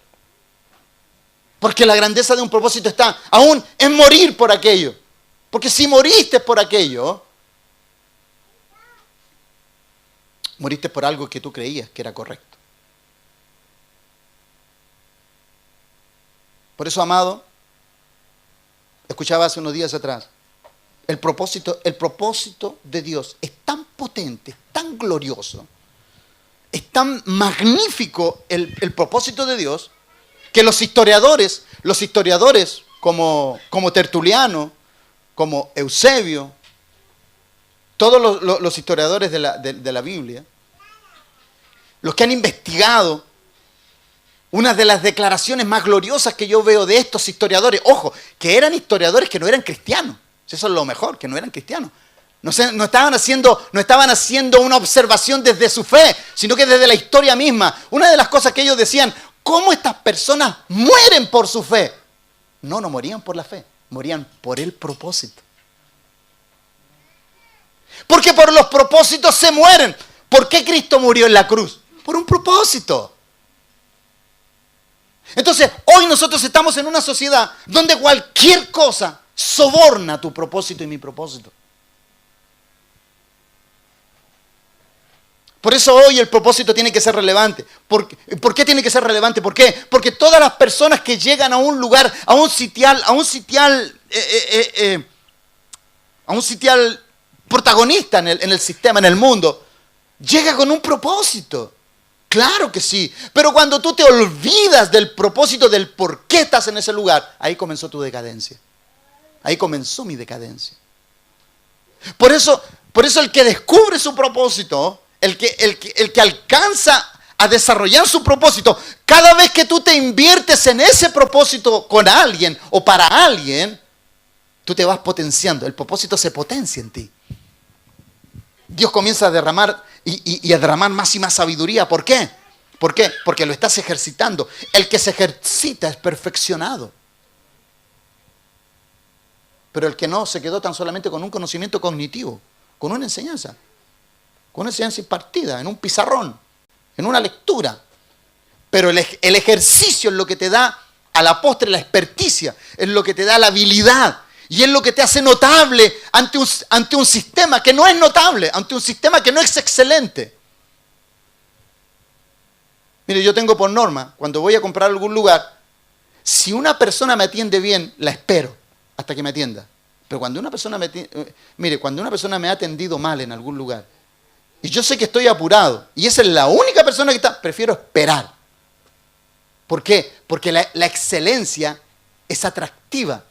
Porque la grandeza de un propósito está aún en morir por aquello. Porque si moriste por aquello, moriste por algo que tú creías que era correcto. Por eso, amado, escuchaba hace unos días atrás, el propósito de Dios es tan potente, es tan glorioso, es tan magnífico el propósito de Dios, que los historiadores como Tertuliano, como Eusebio, todos los historiadores de la Biblia, los que han investigado, una de las declaraciones más gloriosas que yo veo de estos historiadores, ojo, que eran historiadores que no eran cristianos, eso es lo mejor, que no eran cristianos. No estaban haciendo una observación desde su fe, sino que desde la historia misma. Una de las cosas que ellos decían, ¿cómo estas personas mueren por su fe? No morían por la fe, morían por el propósito. Porque por los propósitos se mueren. ¿Por qué Cristo murió en la cruz? Por un propósito. Entonces, hoy nosotros estamos en una sociedad donde cualquier cosa soborna tu propósito y mi propósito. Por eso hoy el propósito tiene que ser relevante. ¿Por qué tiene que ser relevante? ¿Por qué? Porque todas las personas que llegan a un lugar, a un sitial protagonista en el sistema, en el mundo, llega con un propósito. Claro que sí. Pero cuando tú te olvidas del propósito, del por qué estás en ese lugar, ahí comenzó tu decadencia. Ahí comenzó mi decadencia. Por eso el que descubre su propósito, el que alcanza a desarrollar su propósito, cada vez que tú te inviertes en ese propósito con alguien o para alguien, tú te vas potenciando. El propósito se potencia en ti. Dios comienza a derramar y a derramar más y más sabiduría. ¿Por qué? ¿Por qué? Porque lo estás ejercitando. El que se ejercita es perfeccionado. Pero el que no se quedó tan solamente con un conocimiento cognitivo, con una enseñanza impartida, en un pizarrón, en una lectura. Pero el ejercicio es lo que te da a la postre la experticia, es lo que te da la habilidad y es lo que te hace notable ante un sistema que no es notable, ante un sistema que no es excelente. Mire, yo tengo por norma, cuando voy a comprar algún lugar, si una persona me atiende bien, la espero hasta que me atienda. Pero cuando una persona me ha atendido mal en algún lugar, y yo sé que estoy apurado, y esa es la única persona que está, prefiero esperar. ¿Por qué? Porque la excelencia es atractiva,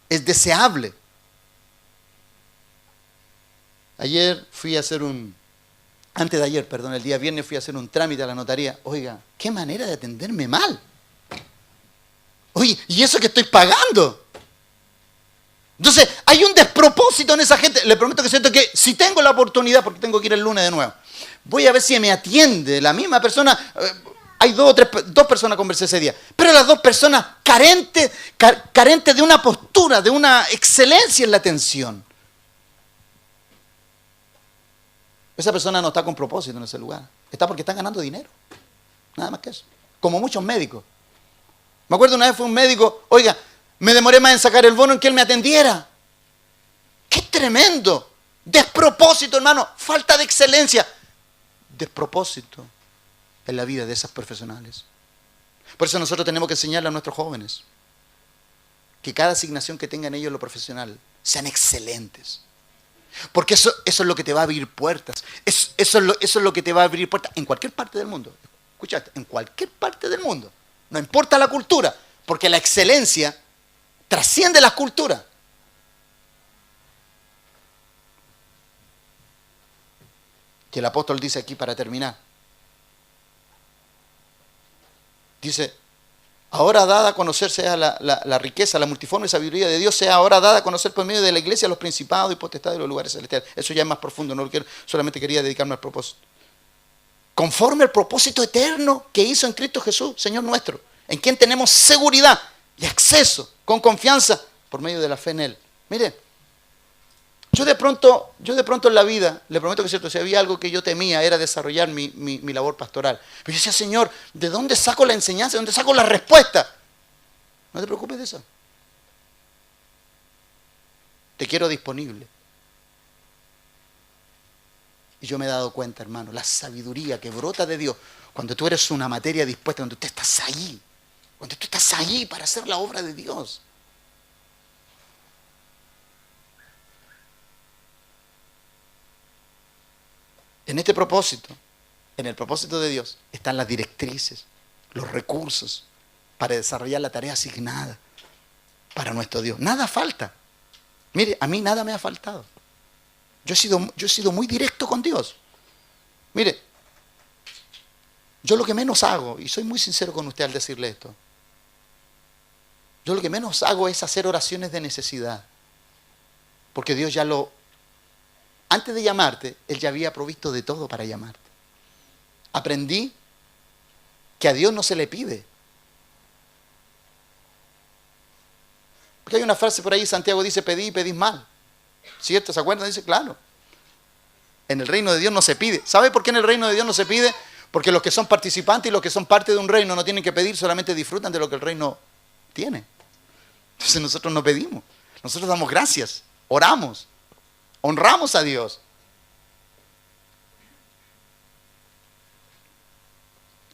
es deseable. el día viernes fui a hacer un trámite a la notaría. Oiga, qué manera de atenderme mal. Oye, ¿y eso que estoy pagando? Entonces, hay un despropósito en esa gente. Le prometo que siento que si tengo la oportunidad, porque tengo que ir el lunes de nuevo, voy a ver si me atiende la misma persona. Hay dos personas conversé ese día, pero las dos personas carentes de una postura, de una excelencia en la atención. Esa persona no está con propósito en ese lugar. Está porque están ganando dinero. Nada más que eso. Como muchos médicos. Me acuerdo una vez fue un médico, oiga, me demoré más en sacar el bono en que él me atendiera. ¡Qué tremendo! Despropósito, hermano. Falta de excelencia. Despropósito en la vida de esas profesionales. Por eso nosotros tenemos que enseñarle a nuestros jóvenes que cada asignación que tengan ellos en lo profesional sean excelentes. Porque eso es lo que te va a abrir puertas. Eso es lo que te va a abrir puertas en cualquier parte del mundo. Escuchaste, en cualquier parte del mundo. No importa la cultura, porque la excelencia trasciende las culturas. Que el apóstol dice aquí para terminar. Dice, ahora dada a conocer sea la riqueza, la multiforme sabiduría de Dios, sea ahora dada a conocer por medio de la iglesia a los principados y potestades de los lugares celestiales. Eso ya es más profundo, no lo quiero, solamente quería dedicarme al propósito. Conforme al propósito eterno que hizo en Cristo Jesús, Señor nuestro, en quien tenemos seguridad y acceso con confianza por medio de la fe en Él. Mire, yo de pronto en la vida, le prometo que es cierto, si había algo que yo temía era desarrollar mi labor pastoral. Pero yo decía, Señor, ¿de dónde saco la enseñanza? ¿De dónde saco la respuesta? No te preocupes de eso. Te quiero disponible. Y yo me he dado cuenta, hermano, la sabiduría que brota de Dios cuando tú eres una materia dispuesta, cuando tú estás ahí. Cuando tú estás ahí para hacer la obra de Dios. En este propósito, en el propósito de Dios, están las directrices, los recursos para desarrollar la tarea asignada para nuestro Dios. Nada falta. Mire, a mí nada me ha faltado. Yo he sido muy directo con Dios. Mire, yo lo que menos hago, y soy muy sincero con usted al decirle esto, yo lo que menos hago es hacer oraciones de necesidad. Porque Dios ya antes de llamarte, Él ya había provisto de todo para llamarte. Aprendí que a Dios no se le pide. Porque hay una frase por ahí, Santiago dice, pedí y pedís mal. ¿Cierto? ¿Se acuerdan? Dice, claro. En el reino de Dios no se pide. ¿Sabe por qué en el reino de Dios no se pide? Porque los que son participantes y los que son parte de un reino no tienen que pedir, solamente disfrutan de lo que el reino tiene. Entonces nosotros no pedimos. Nosotros damos gracias, oramos, honramos a Dios.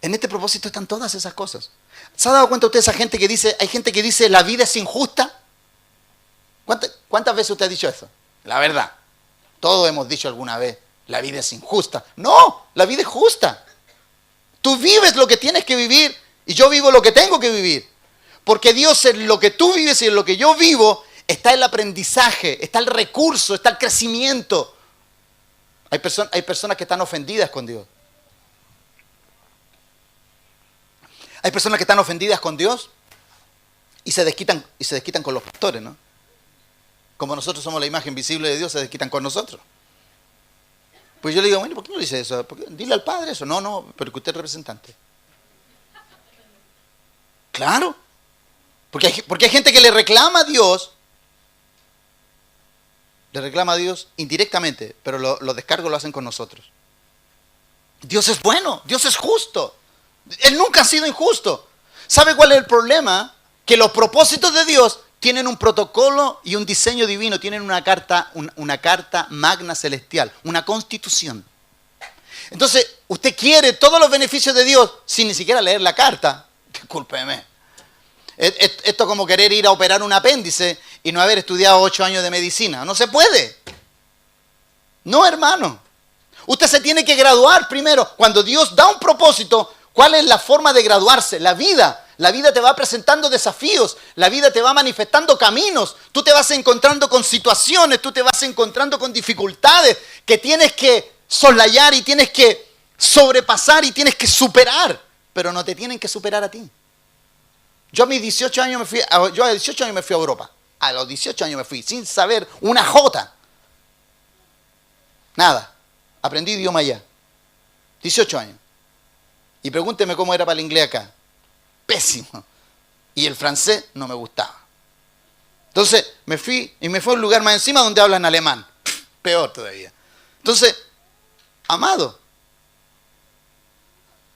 En este propósito están todas esas cosas. ¿Se ha dado cuenta usted de esa gente que dice, hay gente que dice la vida es injusta? ¿Cuántas veces usted ha dicho eso? La verdad. Todos hemos dicho alguna vez, la vida es injusta. No, la vida es justa. Tú vives lo que tienes que vivir y yo vivo lo que tengo que vivir. Porque Dios en lo que tú vives y en lo que yo vivo está el aprendizaje, está el recurso, está el crecimiento. Hay personas que están ofendidas con Dios. Hay personas que están ofendidas con Dios y se desquitan con los pastores, ¿no? Como nosotros somos la imagen visible de Dios, se desquitan con nosotros. Pues yo le digo, bueno, ¿por qué no dice eso? Dile al Padre eso. No, pero que usted es representante. Claro. Porque hay gente que le reclama a Dios. Le reclama a Dios indirectamente, pero los descargos lo hacen con nosotros. Dios es bueno, Dios es justo. Él nunca ha sido injusto. ¿Sabe cuál es el problema? Que los propósitos de Dios tienen un protocolo y un diseño divino, tienen una carta magna celestial, una constitución. Entonces, usted quiere todos los beneficios de Dios sin ni siquiera leer la carta. Discúlpeme. Esto es como querer ir a operar un apéndice y no haber estudiado 8 años de medicina. No se puede. No, hermano. Usted se tiene que graduar primero. Cuando Dios da un propósito, ¿cuál es la forma de graduarse? La vida. La vida te va presentando desafíos. La vida te va manifestando caminos. Tú te vas encontrando con situaciones. Tú te vas encontrando con dificultades que tienes que soslayar y tienes que sobrepasar y tienes que superar. Pero no te tienen que superar a ti. Yo a mis 18 años me fui a Europa. A los 18 años me fui sin saber una jota. Nada. Aprendí idioma allá. 18 años. Y pregúnteme cómo era para el inglés acá. Pésimo. Y el francés no me gustaba. Entonces me fui a un lugar más encima donde hablan alemán. Peor todavía. Entonces, amado,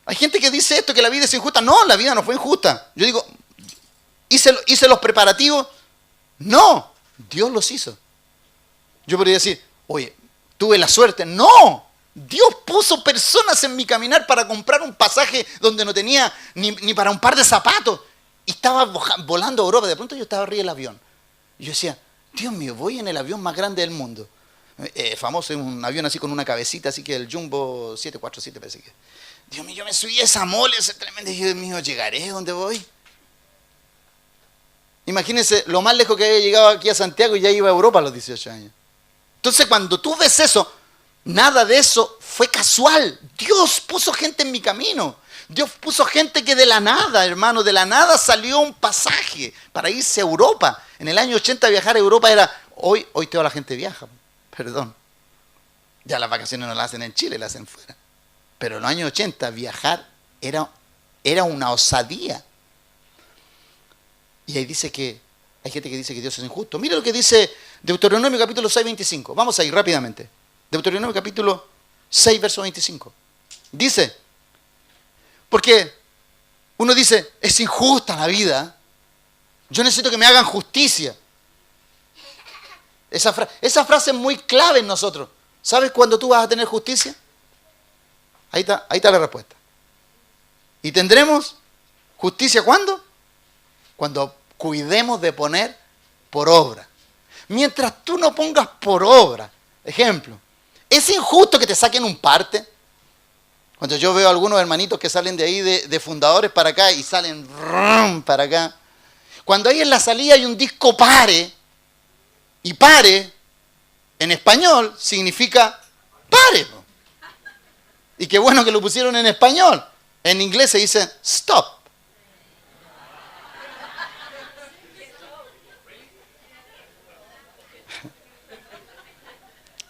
hay gente que dice esto, que la vida es injusta. No, la vida no fue injusta. Yo digo, ¿hice los preparativos? No, Dios los hizo. Yo podría decir, oye, tuve la suerte. No, Dios puso personas en mi caminar para comprar un pasaje donde no tenía ni para un par de zapatos. Y estaba volando a Europa. De pronto yo estaba arriba del avión. Y yo decía, Dios mío, voy en el avión más grande del mundo. Famoso, un avión así con una cabecita, así que el Jumbo 747 parece que. Dios mío, yo me subí a esa mole, ese tremendo. Y Dios mío, ¿llegaré donde voy? Imagínense, lo más lejos que había llegado aquí a Santiago y ya iba a Europa a los 18 años. Entonces, cuando tú ves eso, nada de eso fue casual. Dios puso gente en mi camino. Dios puso gente que de la nada, hermano, de la nada salió un pasaje para irse a Europa. En el año 80 viajar a Europa era, hoy toda la gente viaja, perdón. Ya las vacaciones no las hacen en Chile, las hacen fuera. Pero en los años 80 viajar era una osadía. Y ahí dice que hay gente que dice que Dios es injusto. Mira lo que dice Deuteronomio capítulo 6, 25. Vamos a ir rápidamente. Deuteronomio capítulo 6, verso 25. Dice, porque uno dice, es injusta la vida. Yo necesito que me hagan justicia. Esa frase es muy clave en nosotros. ¿Sabes cuándo tú vas a tener justicia? Ahí está la respuesta. ¿Y tendremos justicia cuándo? Cuando cuidemos de poner por obra. Mientras tú no pongas por obra, ejemplo, ¿es injusto que te saquen un parte? Cuando yo veo a algunos hermanitos que salen de ahí de fundadores para acá y salen para acá. Cuando ahí en la salida hay un disco pare, y pare, en español, significa pare. Y qué bueno que lo pusieron en español. En inglés se dice stop.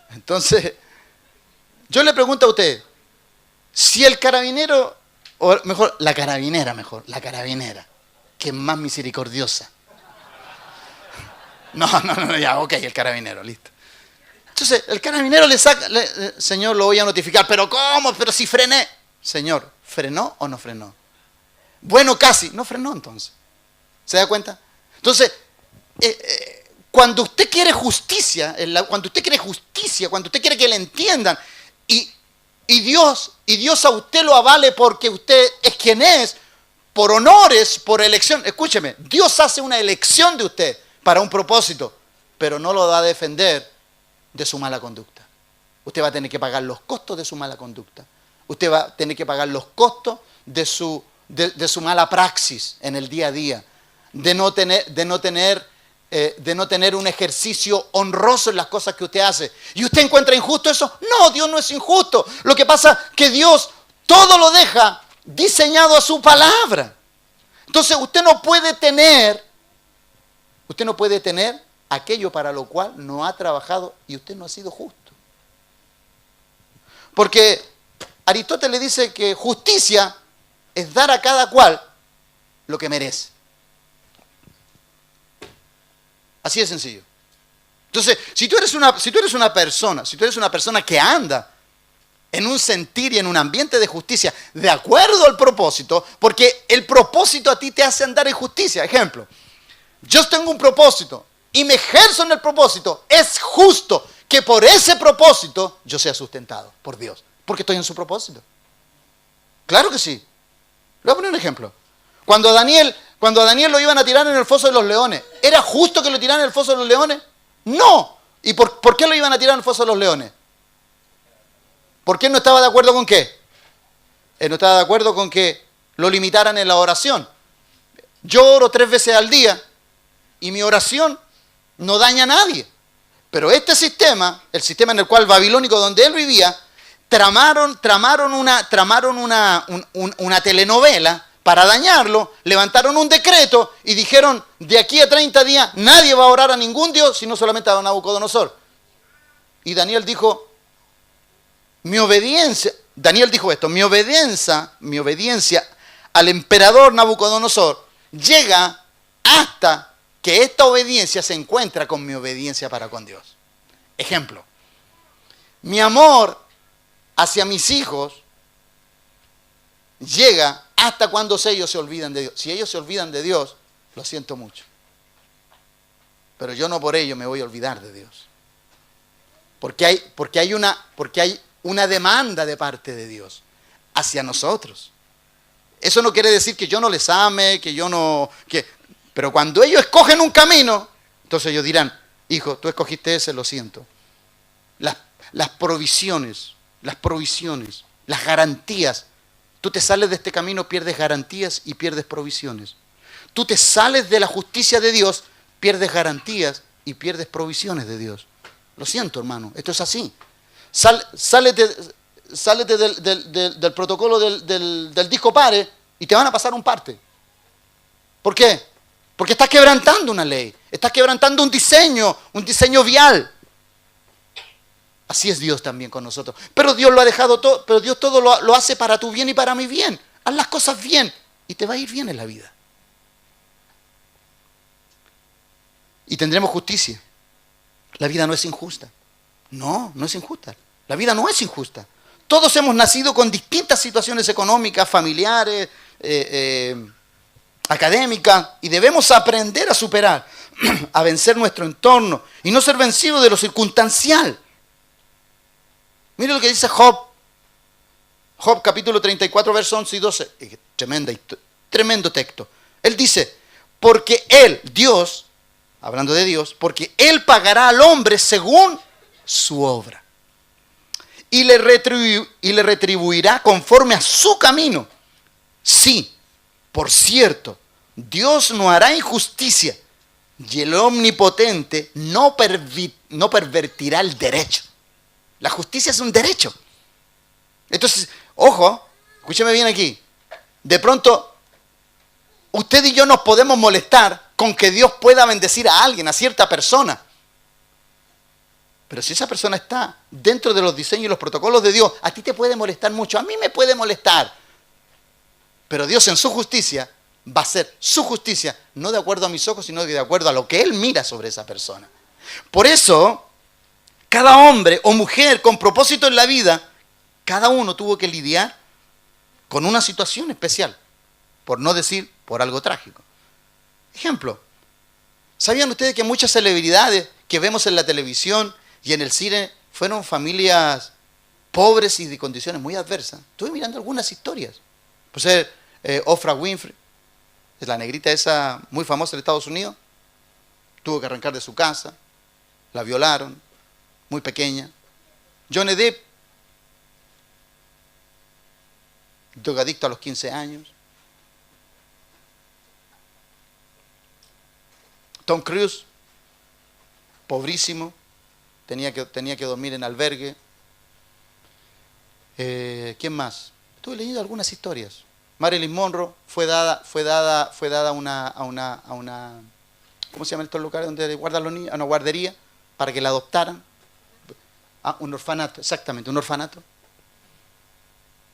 Entonces, yo le pregunto a usted, si el carabinero, o mejor, la carabinera, que es más misericordiosa. No, ya, ok, el carabinero, listo. Entonces, el carabinero le saca, señor, lo voy a notificar, pero ¿cómo? Pero si frené. Señor, ¿frenó o no frenó? Bueno, casi, no frenó entonces. ¿Se da cuenta? Entonces, cuando usted quiere justicia, cuando usted quiere que le entiendan, y Dios a usted lo avale porque usted es quien es, por honores, por elección. Escúcheme, Dios hace una elección de usted para un propósito, pero no lo va a defender de su mala conducta. Usted va a tener que pagar los costos de su mala conducta. Usted va a tener que pagar los costos de su mala praxis en el día a día, de no tener un ejercicio honroso en las cosas que usted hace. ¿Y usted encuentra injusto eso? No, Dios no es injusto. Lo que pasa es que Dios todo lo deja diseñado a su palabra. Entonces usted no puede tener aquello para lo cual no ha trabajado y usted no ha sido justo. Porque Aristóteles dice que justicia es dar a cada cual lo que merece. Así de sencillo. Entonces, si tú eres una persona que anda en un sentir y en un ambiente de justicia, de acuerdo al propósito, porque el propósito a ti te hace andar en justicia. Ejemplo, yo tengo un propósito y me ejerzo en el propósito. Es justo que por ese propósito yo sea sustentado por Dios, porque estoy en su propósito. Claro que sí. Le voy a poner un ejemplo. Cuando a Daniel lo iban a tirar en el foso de los leones, ¿era justo que lo tiraran en el foso de los leones? No. ¿Y por qué lo iban a tirar en el foso de los leones? ¿Por qué no estaba de acuerdo con qué? Él no estaba de acuerdo con que lo limitaran en la oración. Yo oro 3 veces al día y mi oración no daña a nadie. Pero este sistema, el sistema en el cual babilónico donde él vivía, tramaron una telenovela para dañarlo, levantaron un decreto y dijeron, de aquí a 30 días nadie va a orar a ningún dios, sino solamente a Nabucodonosor. Y Daniel dijo, Daniel dijo esto, mi obediencia al emperador Nabucodonosor llega hasta que esta obediencia se encuentra con mi obediencia para con Dios. Ejemplo, mi amor hacia mis hijos llega hasta cuando ellos se olvidan de Dios. Si ellos se olvidan de Dios, lo siento mucho. Pero yo no por ello me voy a olvidar de Dios. Porque hay una demanda de parte de Dios hacia nosotros. Eso no quiere decir que yo no les ame, pero cuando ellos escogen un camino, entonces ellos dirán, hijo, tú escogiste ese, lo siento. Las provisiones, las garantías. Tú te sales de este camino, pierdes garantías y pierdes provisiones. Tú te sales de la justicia de Dios, pierdes garantías y pierdes provisiones de Dios. Lo siento, hermano, esto es así. sálete del protocolo del disco pare y te van a pasar un parte. ¿Por qué? Porque estás quebrantando una ley, estás quebrantando un diseño vial. Así es Dios también con nosotros. Pero Dios lo ha dejado todo, pero Dios todo lo hace para tu bien y para mi bien. Haz las cosas bien y te va a ir bien en la vida. Y tendremos justicia. La vida no es injusta. No, no es injusta. La vida no es injusta. Todos hemos nacido con distintas situaciones económicas, familiares, académicas, y debemos aprender a superar, a vencer nuestro entorno y no ser vencidos de lo circunstancial. Mire lo que dice Job. Job capítulo 34, versos 11 y 12. Tremendo texto. Él dice, porque Él, Dios, hablando de Dios, porque Él pagará al hombre según su obra. Y le retribuirá conforme a su camino. Sí, por cierto, Dios no hará injusticia y el omnipotente no pervertirá el derecho. La justicia es un derecho. Entonces, ojo, escúcheme bien aquí. De pronto, usted y yo nos podemos molestar con que Dios pueda bendecir a alguien, a cierta persona. Pero si esa persona está dentro de los diseños y los protocolos de Dios, a ti te puede molestar mucho, a mí me puede molestar. Pero Dios en su justicia va a hacer su justicia, no de acuerdo a mis ojos, sino de acuerdo a lo que Él mira sobre esa persona. Por eso, cada hombre o mujer con propósito en la vida, cada uno tuvo que lidiar con una situación especial, por no decir por algo trágico. Ejemplo, ¿sabían ustedes que muchas celebridades que vemos en la televisión y en el cine fueron familias pobres y de condiciones muy adversas? Estuve mirando algunas historias. Por ser Oprah Winfrey, es la negrita esa muy famosa en Estados Unidos, tuvo que arrancar de su casa, la violaron, muy pequeña. Johnny Depp, drogadicto a los 15 años. Tom Cruise, pobrísimo, tenía que dormir en albergue. ¿Quién más? Estuve leyendo algunas historias. Marilyn Monroe fue dada a una ¿cómo se llama estos lugares donde guardan los niños? A una guardería para que la adoptaran. Un orfanato, exactamente, un orfanato.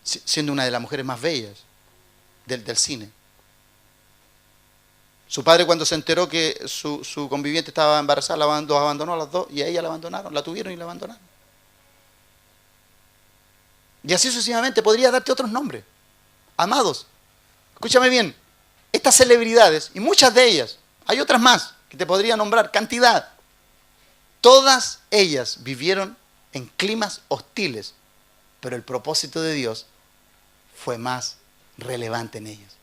Siendo una de las mujeres más bellas del cine. Su padre, cuando se enteró que su conviviente estaba embarazada, los abandonó a las dos, y a ella la abandonaron, la tuvieron y la abandonaron. Y así sucesivamente, podría darte otros nombres. Amados, escúchame bien, estas celebridades, y muchas de ellas, hay otras más que te podría nombrar, cantidad, todas ellas vivieron en climas hostiles, pero el propósito de Dios fue más relevante en ellas.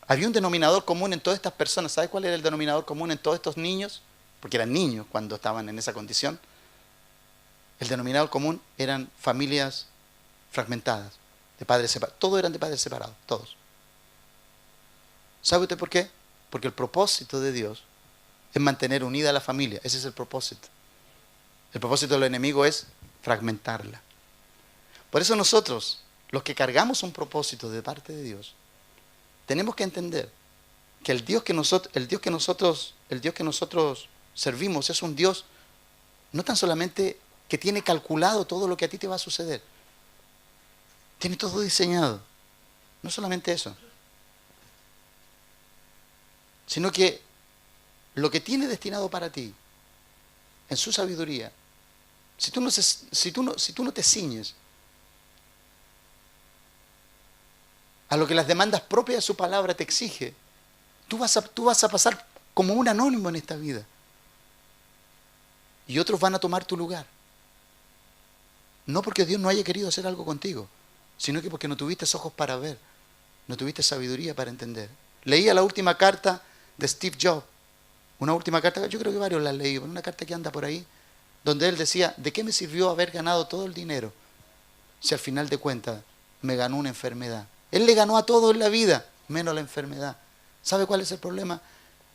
Había un denominador común en todas estas personas. ¿Sabes cuál era el denominador común en todos estos niños? Porque eran niños cuando estaban en esa condición. El denominador común eran familias fragmentadas, de padres separados. Todos eran de padres separados, todos. ¿Sabe usted por qué? Porque el propósito de Dios es mantener unida a la familia. Ese es el propósito. El propósito del enemigo es fragmentarla. Por eso nosotros, los que cargamos un propósito de parte de Dios, tenemos que entender que el Dios que nosotros servimos es un Dios no tan solamente que tiene calculado todo lo que a ti te va a suceder. Tiene todo diseñado. No solamente eso, sino que lo que tiene destinado para ti, en su sabiduría, si tú no te ciñes a lo que las demandas propias de su palabra te exige, tú vas a pasar como un anónimo en esta vida. Y otros van a tomar tu lugar. No porque Dios no haya querido hacer algo contigo, sino que porque no tuviste ojos para ver, no tuviste sabiduría para entender. Leía la última carta de Steve Jobs, una última carta, yo creo que varios la han leído, una carta que anda por ahí, donde él decía, ¿de qué me sirvió haber ganado todo el dinero si al final de cuentas me ganó una enfermedad? Él le ganó a todo en la vida, menos la enfermedad. ¿Sabe cuál es el problema?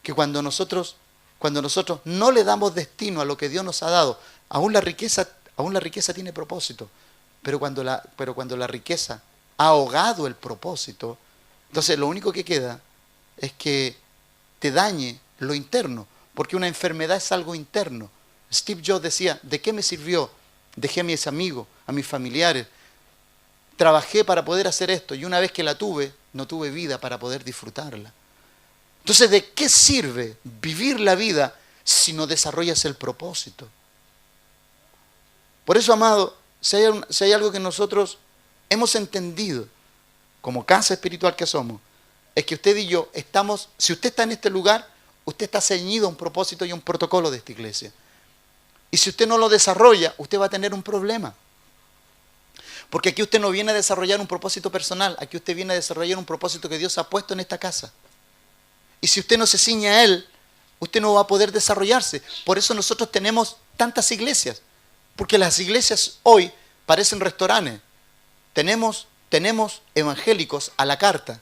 Que cuando nosotros cuando nosotros no le damos destino a lo que Dios nos ha dado, aún la riqueza tiene propósito, pero cuando la riqueza ha ahogado el propósito, entonces lo único que queda es que te dañe lo interno, porque una enfermedad es algo interno. Steve Jobs decía, ¿de qué me sirvió? Dejé a mis amigos, a mis familiares, trabajé para poder hacer esto y una vez que la tuve, no tuve vida para poder disfrutarla. Entonces, ¿de qué sirve vivir la vida si no desarrollas el propósito? Por eso, amado, si hay algo que nosotros hemos entendido como casa espiritual que somos, es que usted y yo estamos, si usted está en este lugar, usted está ceñido a un propósito y a un protocolo de esta iglesia. Y si usted no lo desarrolla, usted va a tener un problema. Porque aquí usted no viene a desarrollar un propósito personal, aquí usted viene a desarrollar un propósito que Dios ha puesto en esta casa. Y si usted no se ciñe a Él, usted no va a poder desarrollarse. Por eso nosotros tenemos tantas iglesias. Porque las iglesias hoy parecen restaurantes. Tenemos evangélicos a la carta.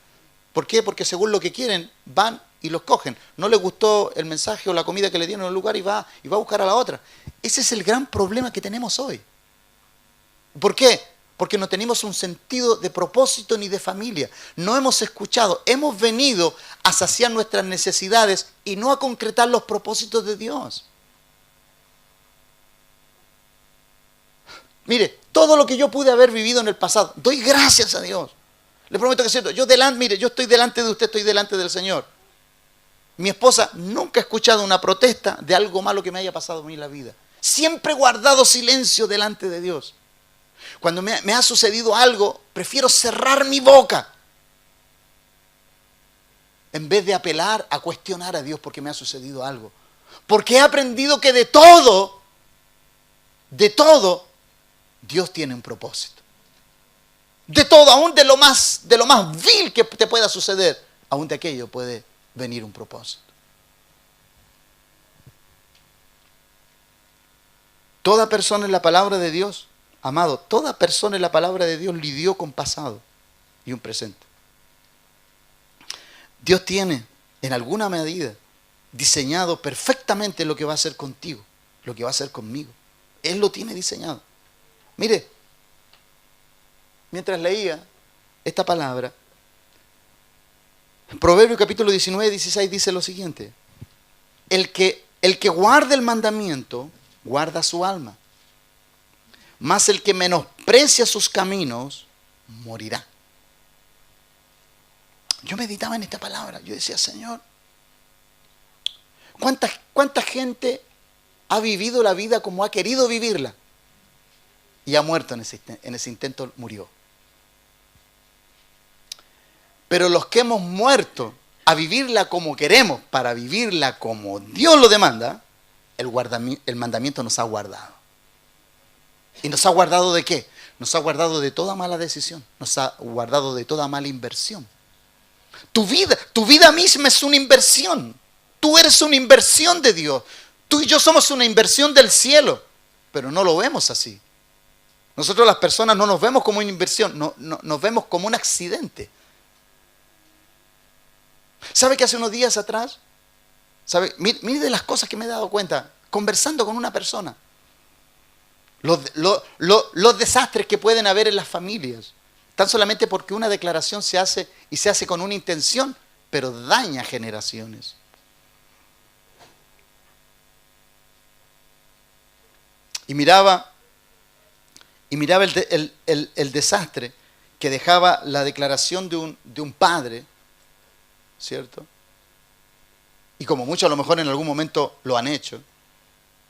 ¿Por qué? Porque según lo que quieren, van y los cogen. No les gustó el mensaje o la comida que le dieron en un lugar y va a buscar a la otra. Ese es el gran problema que tenemos hoy. ¿Por qué? Porque no tenemos un sentido de propósito ni de familia. No hemos escuchado, hemos venido a saciar nuestras necesidades y no a concretar los propósitos de Dios. Mire, todo lo que yo pude haber vivido en el pasado, doy gracias a Dios. Le prometo que es cierto. Yo estoy delante de usted, estoy delante del Señor. Mi esposa nunca ha escuchado una protesta de algo malo que me haya pasado a mí en la vida. Siempre he guardado silencio delante de Dios. Cuando me ha sucedido algo, prefiero cerrar mi boca en vez de apelar a cuestionar a Dios porque me ha sucedido algo. Porque he aprendido que de todo, Dios tiene un propósito. De todo, aún de lo más vil que te pueda suceder, aún de aquello puede venir un propósito. Toda persona en la palabra de Dios, amado, toda persona en la palabra de Dios lidió con pasado y un presente. Dios tiene, en alguna medida, diseñado perfectamente lo que va a hacer contigo, lo que va a hacer conmigo. Él lo tiene diseñado. Mire, mientras leía esta palabra, Proverbios capítulo 19, 16 dice lo siguiente: el que guarda el mandamiento, guarda su alma, mas el que menosprecia sus caminos, morirá. Yo meditaba en esta palabra, yo decía, Señor, ¿cuánta gente ha vivido la vida como ha querido vivirla? Y ha muerto en ese intento, murió. Pero los que hemos muerto a vivirla como queremos, para vivirla como Dios lo demanda, el mandamiento nos ha guardado. ¿Y nos ha guardado de qué? Nos ha guardado de toda mala decisión, nos ha guardado de toda mala inversión. Tu vida misma es una inversión. Tú eres una inversión de Dios. Tú y yo somos una inversión del cielo, pero no lo vemos así. Nosotros las personas no nos vemos como una inversión, nos vemos como un accidente. ¿Sabe que hace unos días atrás? Mire de las cosas que me he dado cuenta, conversando con una persona. Los desastres que pueden haber en las familias, tan solamente porque una declaración se hace y se hace con una intención, pero daña generaciones. Y miraba el desastre que dejaba la declaración de un padre, ¿cierto? Y como muchos a lo mejor en algún momento lo han hecho.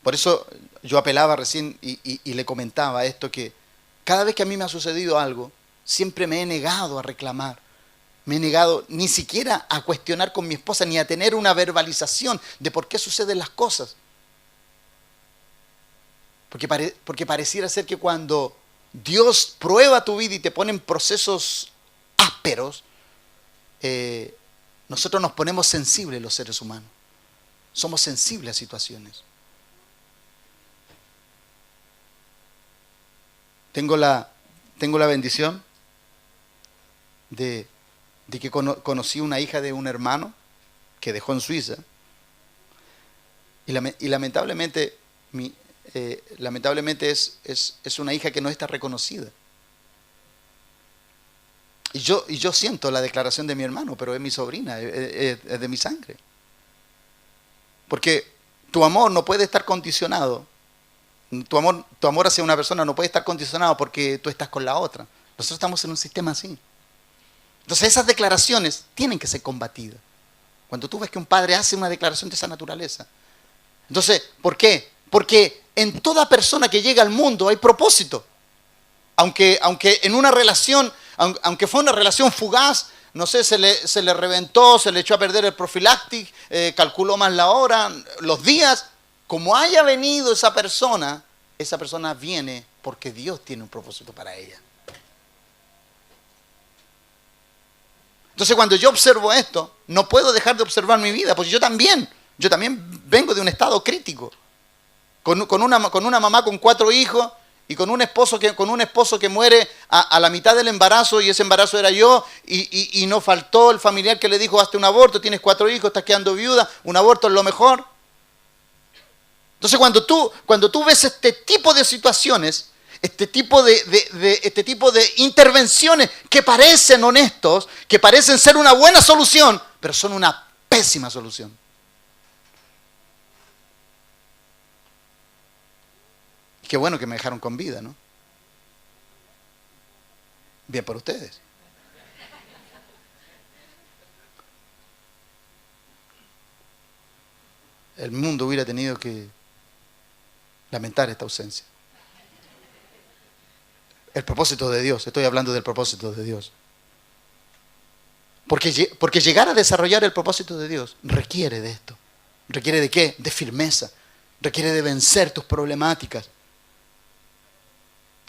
Por eso yo apelaba recién y le comentaba esto, que cada vez que a mí me ha sucedido algo, siempre me he negado a reclamar. Me he negado ni siquiera a cuestionar con mi esposa, ni a tener una verbalización de por qué suceden las cosas. Porque pareciera ser que cuando Dios prueba tu vida y te pone en procesos ásperos, nosotros nos ponemos sensibles los seres humanos. Somos sensibles a situaciones. Tengo la bendición de que conocí una hija de un hermano que dejó en Suiza. Y lamentablemente, lamentablemente es una hija que no está reconocida. Y yo siento la declaración de mi hermano, pero es mi sobrina, es de mi sangre. Porque tu amor no puede estar condicionado. Tu amor hacia una persona no puede estar condicionado porque tú estás con la otra. Nosotros estamos en un sistema así. Entonces esas declaraciones tienen que ser combatidas. Cuando tú ves que un padre hace una declaración de esa naturaleza. Entonces, ¿por qué? Porque en toda persona que llega al mundo hay propósito. Aunque en una relación, aunque fue una relación fugaz, no sé, se le reventó, se le echó a perder el profiláctico, calculó mal la hora, los días. Como haya venido esa persona viene porque Dios tiene un propósito para ella. Entonces cuando yo observo esto, no puedo dejar de observar mi vida, porque yo también vengo de un estado crítico. Con una mamá con 4 hijos y con un esposo que muere a la mitad del embarazo, y ese embarazo era yo, y no faltó el familiar que le dijo: hazte un aborto, tienes 4 hijos, estás quedando viuda, un aborto es lo mejor. Entonces cuando tú ves este tipo de situaciones, este tipo de intervenciones que parecen honestos, que parecen ser una buena solución, pero son una pésima solución. Qué bueno que me dejaron con vida, ¿no? Bien por ustedes. El mundo hubiera tenido que lamentar esta ausencia. El propósito de Dios, estoy hablando del propósito de Dios. Porque llegar a desarrollar el propósito de Dios requiere de esto. ¿Requiere de qué? De firmeza. Requiere de vencer tus problemáticas.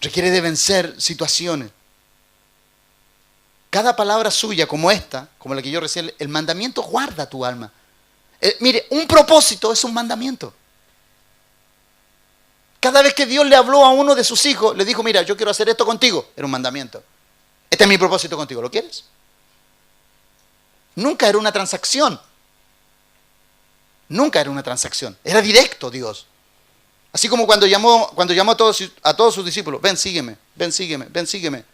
Requiere de vencer situaciones. Cada palabra suya, como esta, como la que yo recién, el mandamiento guarda tu alma. Mire, un propósito es un mandamiento. Cada vez que Dios le habló a uno de sus hijos, le dijo: mira, yo quiero hacer esto contigo. Era un mandamiento. Este es mi propósito contigo, ¿lo quieres? Nunca era una transacción. Nunca era una transacción. Era directo Dios. Así como cuando llamó a todos sus discípulos: ven, sígueme, ven, sígueme, ven, sígueme.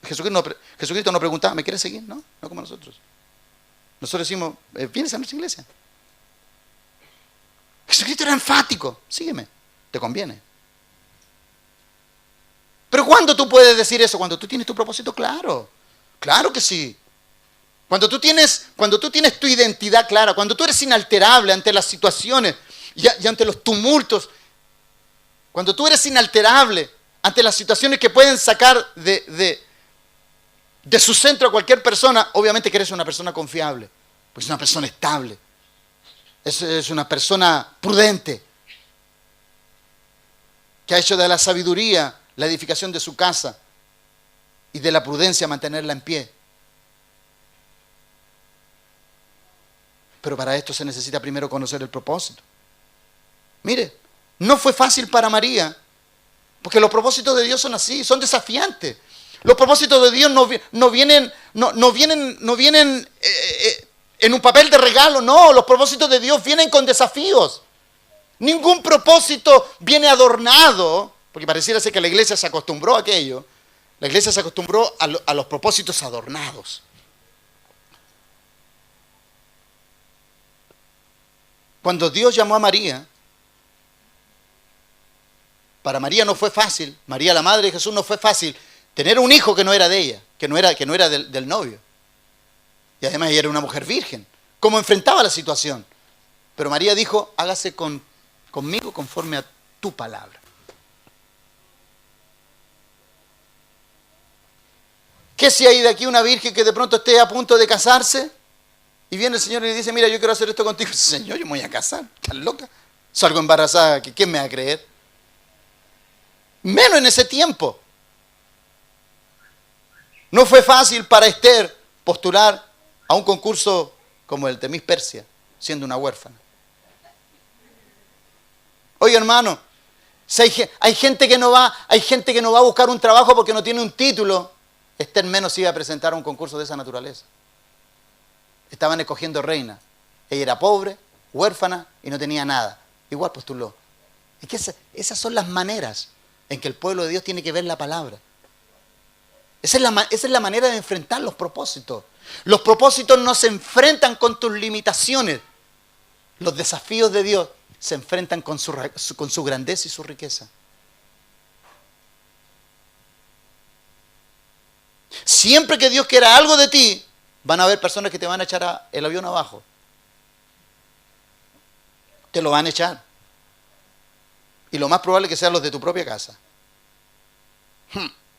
Jesucristo no preguntaba: ¿me quieres seguir? No, no como nosotros. Nosotros decimos: ¿vienes a nuestra iglesia? Jesucristo era enfático: sígueme, te conviene. Pero ¿cuándo tú puedes decir eso? Cuando tú tienes tu propósito claro. Claro que sí. Cuando tú tienes tu identidad clara, cuando tú eres inalterable ante las situaciones y ante los tumultos, cuando tú eres inalterable ante las situaciones que pueden sacar de su centro a cualquier persona, obviamente que eres una persona confiable, pues es una persona estable, es una persona prudente, que ha hecho de la sabiduría la edificación de su casa y de la prudencia mantenerla en pie. Pero para esto se necesita primero conocer el propósito. Mire, no fue fácil para María, porque los propósitos de Dios son así, son desafiantes. Los propósitos de Dios no vienen en un papel de regalo, no, los propósitos de Dios vienen con desafíos. Ningún propósito viene adornado, porque pareciera ser que la iglesia se acostumbró a aquello. La iglesia se acostumbró a los propósitos adornados. Cuando Dios llamó a María, para María no fue fácil, María la madre de Jesús, no fue fácil tener un hijo que no era de ella, que no era del novio. Y además ella era una mujer virgen. ¿Cómo enfrentaba la situación? Pero María dijo: hágase conmigo conforme a tu palabra. ¿Qué si hay de aquí una virgen que de pronto esté a punto de casarse? Y viene el Señor y le dice: mira, yo quiero hacer esto contigo. Señor, yo me voy a casar. ¿Estás loca? Salgo embarazada. ¿Quién me va a creer? Menos en ese tiempo. No fue fácil para Esther postular a un concurso como el de Miss Persia, siendo una huérfana. Oye, hermano, si hay gente que no va a buscar un trabajo porque no tiene un título, Esther menos iba a presentar a un concurso de esa naturaleza. Estaban escogiendo reina. Ella era pobre, huérfana y no tenía nada. Igual postuló. Es que esas son las maneras en que el pueblo de Dios tiene que ver la palabra. Esa es la manera de enfrentar los propósitos. Los propósitos no se enfrentan con tus limitaciones. Los desafíos de Dios se enfrentan con su grandeza y su riqueza. Siempre que Dios quiera algo de ti, van a haber personas que te van a echar el avión abajo. Te lo van a echar. Y lo más probable es que sean los de tu propia casa.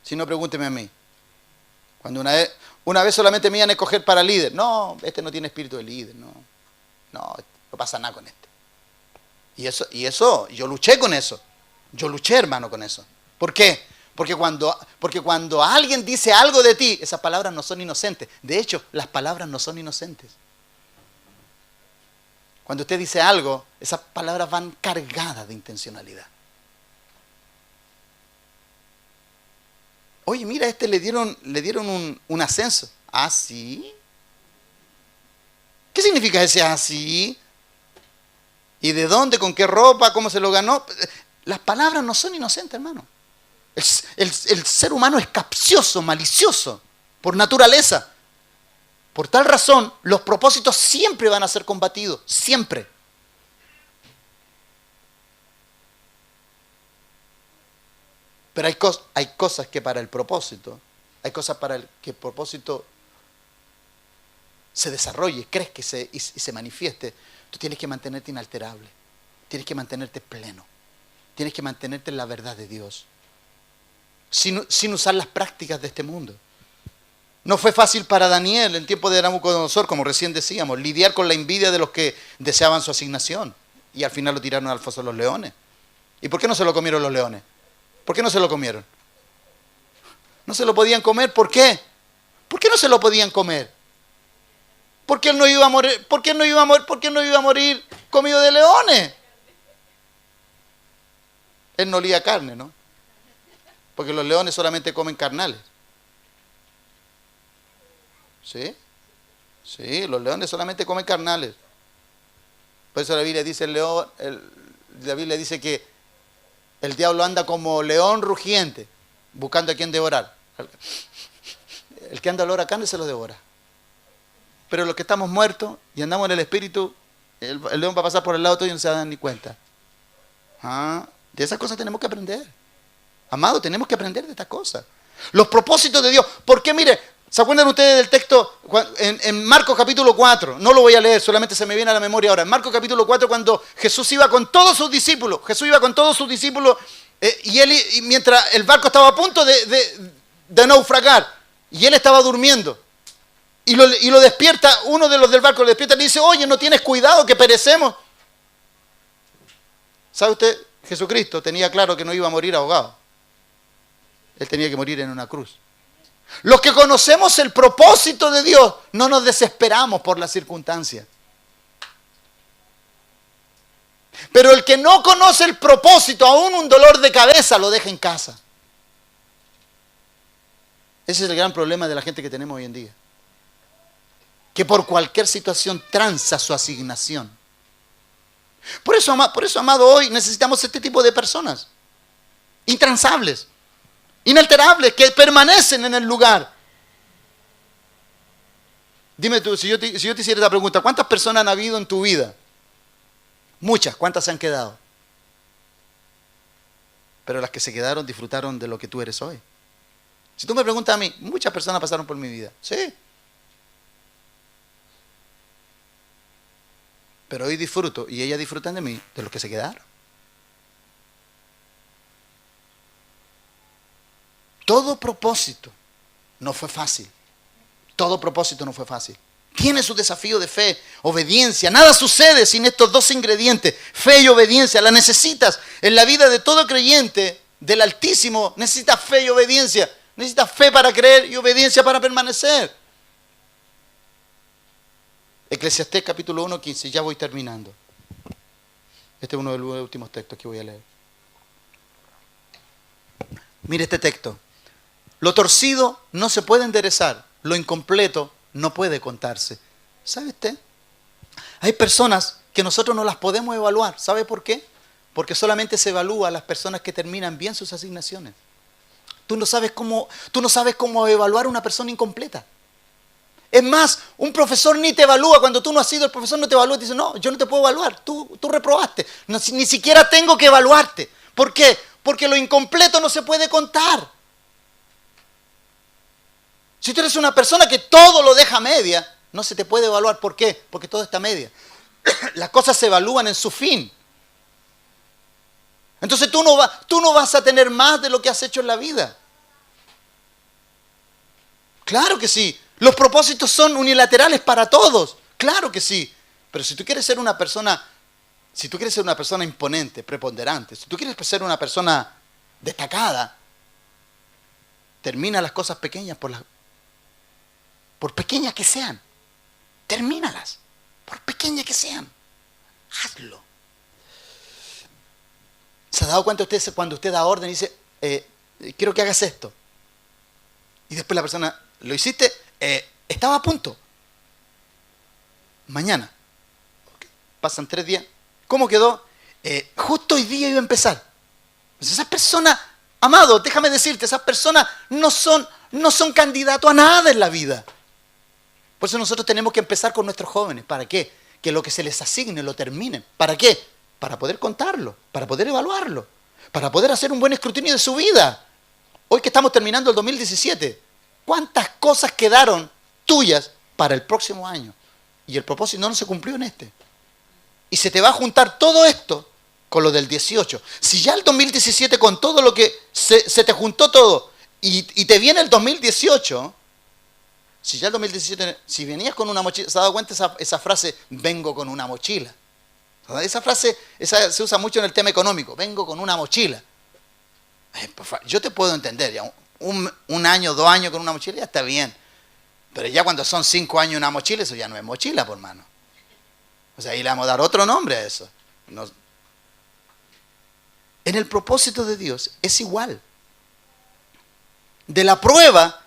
Si no, pregúnteme a mí. Cuando una vez solamente me iban a escoger para líder. No, este no tiene espíritu de líder. No pasa nada con este. Y eso, yo luché con eso. Yo luché, hermano, con eso. ¿Por qué? Porque cuando alguien dice algo de ti, esas palabras no son inocentes. De hecho, las palabras no son inocentes. Cuando usted dice algo, esas palabras van cargadas de intencionalidad. Oye, mira, a este le dieron un ascenso. ¿Ah, sí? ¿Qué significa ese así? ¿Y de dónde? ¿Con qué ropa? ¿Cómo se lo ganó? Las palabras no son inocentes, hermano. El ser humano es capcioso, malicioso, por naturaleza. Por tal razón, los propósitos siempre van a ser combatidos, siempre. Pero hay cosas que para el propósito, hay cosas para que el propósito se desarrolle, crezca y se manifieste. Tú tienes que mantenerte inalterable, tienes que mantenerte pleno, tienes que mantenerte en la verdad de Dios. Sin usar las prácticas de este mundo. No fue fácil para Daniel en tiempo de Nabucodonosor, como recién decíamos, lidiar con la envidia de los que deseaban su asignación. Y al final lo tiraron al foso de los leones. ¿Y por qué no se lo comieron los leones? ¿Por qué no se lo comieron? No se lo podían comer, ¿por qué? ¿Por qué no se lo podían comer? Porque él no iba a morir, porque él no iba a morir comido de leones. Él no olía carne, ¿no? Porque los leones solamente comen carnales. ¿Sí? Sí, los leones solamente comen carnales. Por eso la Biblia dice la Biblia dice que el diablo anda como león rugiente, buscando a quien devorar. El que anda al olor a carne se lo devora. Pero los que estamos muertos y andamos en el espíritu, el león va a pasar por el lado tuyo y no se va a dar ni cuenta. De esas cosas tenemos que aprender. Amado, tenemos que aprender de estas cosas. Los propósitos de Dios. ¿Por qué? Mire, ¿se acuerdan ustedes del texto en Marcos capítulo 4? No lo voy a leer, solamente se me viene a la memoria ahora. En Marcos capítulo 4, cuando Jesús iba con todos sus discípulos. Y mientras el barco estaba a punto de naufragar, y él estaba durmiendo. Y lo despierta, uno de los del barco lo despierta y le dice, oye, ¿no tienes cuidado que perecemos? ¿Sabe usted? Jesucristo tenía claro que no iba a morir ahogado. Él tenía que morir en una cruz. Los que conocemos el propósito de Dios, no nos desesperamos por las circunstancias. Pero el que no conoce el propósito, aún un dolor de cabeza, lo deja en casa. Ese es el gran problema de la gente que tenemos hoy en día. Que por cualquier situación transa su asignación. Por eso, amado, hoy necesitamos este tipo de personas. Intransables. Inalterables, que permanecen en el lugar. Dime tú, si yo te hiciera esta pregunta, ¿cuántas personas han habido en tu vida? Muchas, ¿cuántas se han quedado? Pero las que se quedaron disfrutaron de lo que tú eres hoy. Si tú me preguntas a mí, muchas personas pasaron por mi vida. Sí. Pero hoy disfruto, y ellas disfrutan de mí, de los que se quedaron. Todo propósito no fue fácil. Todo propósito no fue fácil. Tiene su desafío de fe, obediencia. Nada sucede sin estos dos ingredientes, fe y obediencia. La necesitas en la vida de todo creyente del Altísimo. Necesitas fe y obediencia. Necesitas fe para creer y obediencia para permanecer. Eclesiastés capítulo 1, 15. Ya voy terminando. Este es uno de los últimos textos que voy a leer. Mire este texto. Lo torcido no se puede enderezar. Lo incompleto no puede contarse. ¿Sabe usted? Hay personas que nosotros no las podemos evaluar. ¿Sabe por qué? Porque solamente se evalúa a las personas que terminan bien sus asignaciones. Tú no sabes cómo evaluar a una persona incompleta. Es más, un profesor ni te evalúa. Cuando tú no has sido, el profesor no te evalúa y te dice, no, yo no te puedo evaluar, tú reprobaste. No, ni siquiera tengo que evaluarte. ¿Por qué? Porque lo incompleto no se puede contar. Si tú eres una persona que todo lo deja a media, no se te puede evaluar. ¿Por qué? Porque todo está a media. Las cosas se evalúan en su fin. Entonces tú no vas a tener más de lo que has hecho en la vida. Claro que sí. Los propósitos son unilaterales para todos. Claro que sí. Pero si tú quieres ser una persona imponente, preponderante, si tú quieres ser una persona destacada, termina las cosas pequeñas por pequeñas que sean. Termínalas, por pequeñas que sean. Hazlo. ¿Se ha dado cuenta usted cuando usted da orden y dice, quiero que hagas esto? Y después la persona, ¿lo hiciste? Estaba a punto. Mañana. Okay. Pasan 3 días. ¿Cómo quedó? Justo hoy día iba a empezar. Pues esas personas, amado, déjame decirte, esas personas no son candidatos a nada en la vida. Por eso nosotros tenemos que empezar con nuestros jóvenes. ¿Para qué? Que lo que se les asigne lo terminen. ¿Para qué? Para poder contarlo, para poder evaluarlo, para poder hacer un buen escrutinio de su vida. Hoy que estamos terminando el 2017, ¿cuántas cosas quedaron tuyas para el próximo año? Y el propósito no se cumplió en este. Y se te va a juntar todo esto con lo del 18. Si ya el 2017 con todo lo que se te juntó todo y te viene el 2018, si ya el 2017, si venías con una mochila, ¿se ha dado cuenta esa frase, vengo con una mochila? Esa frase se usa mucho en el tema económico, vengo con una mochila. Yo te puedo entender, ya un año, 2 años con una mochila ya está bien. Pero ya cuando son 5 años una mochila, eso ya no es mochila, por mano. O sea, ahí le vamos a dar otro nombre a eso. En el propósito de Dios es igual. De la prueba,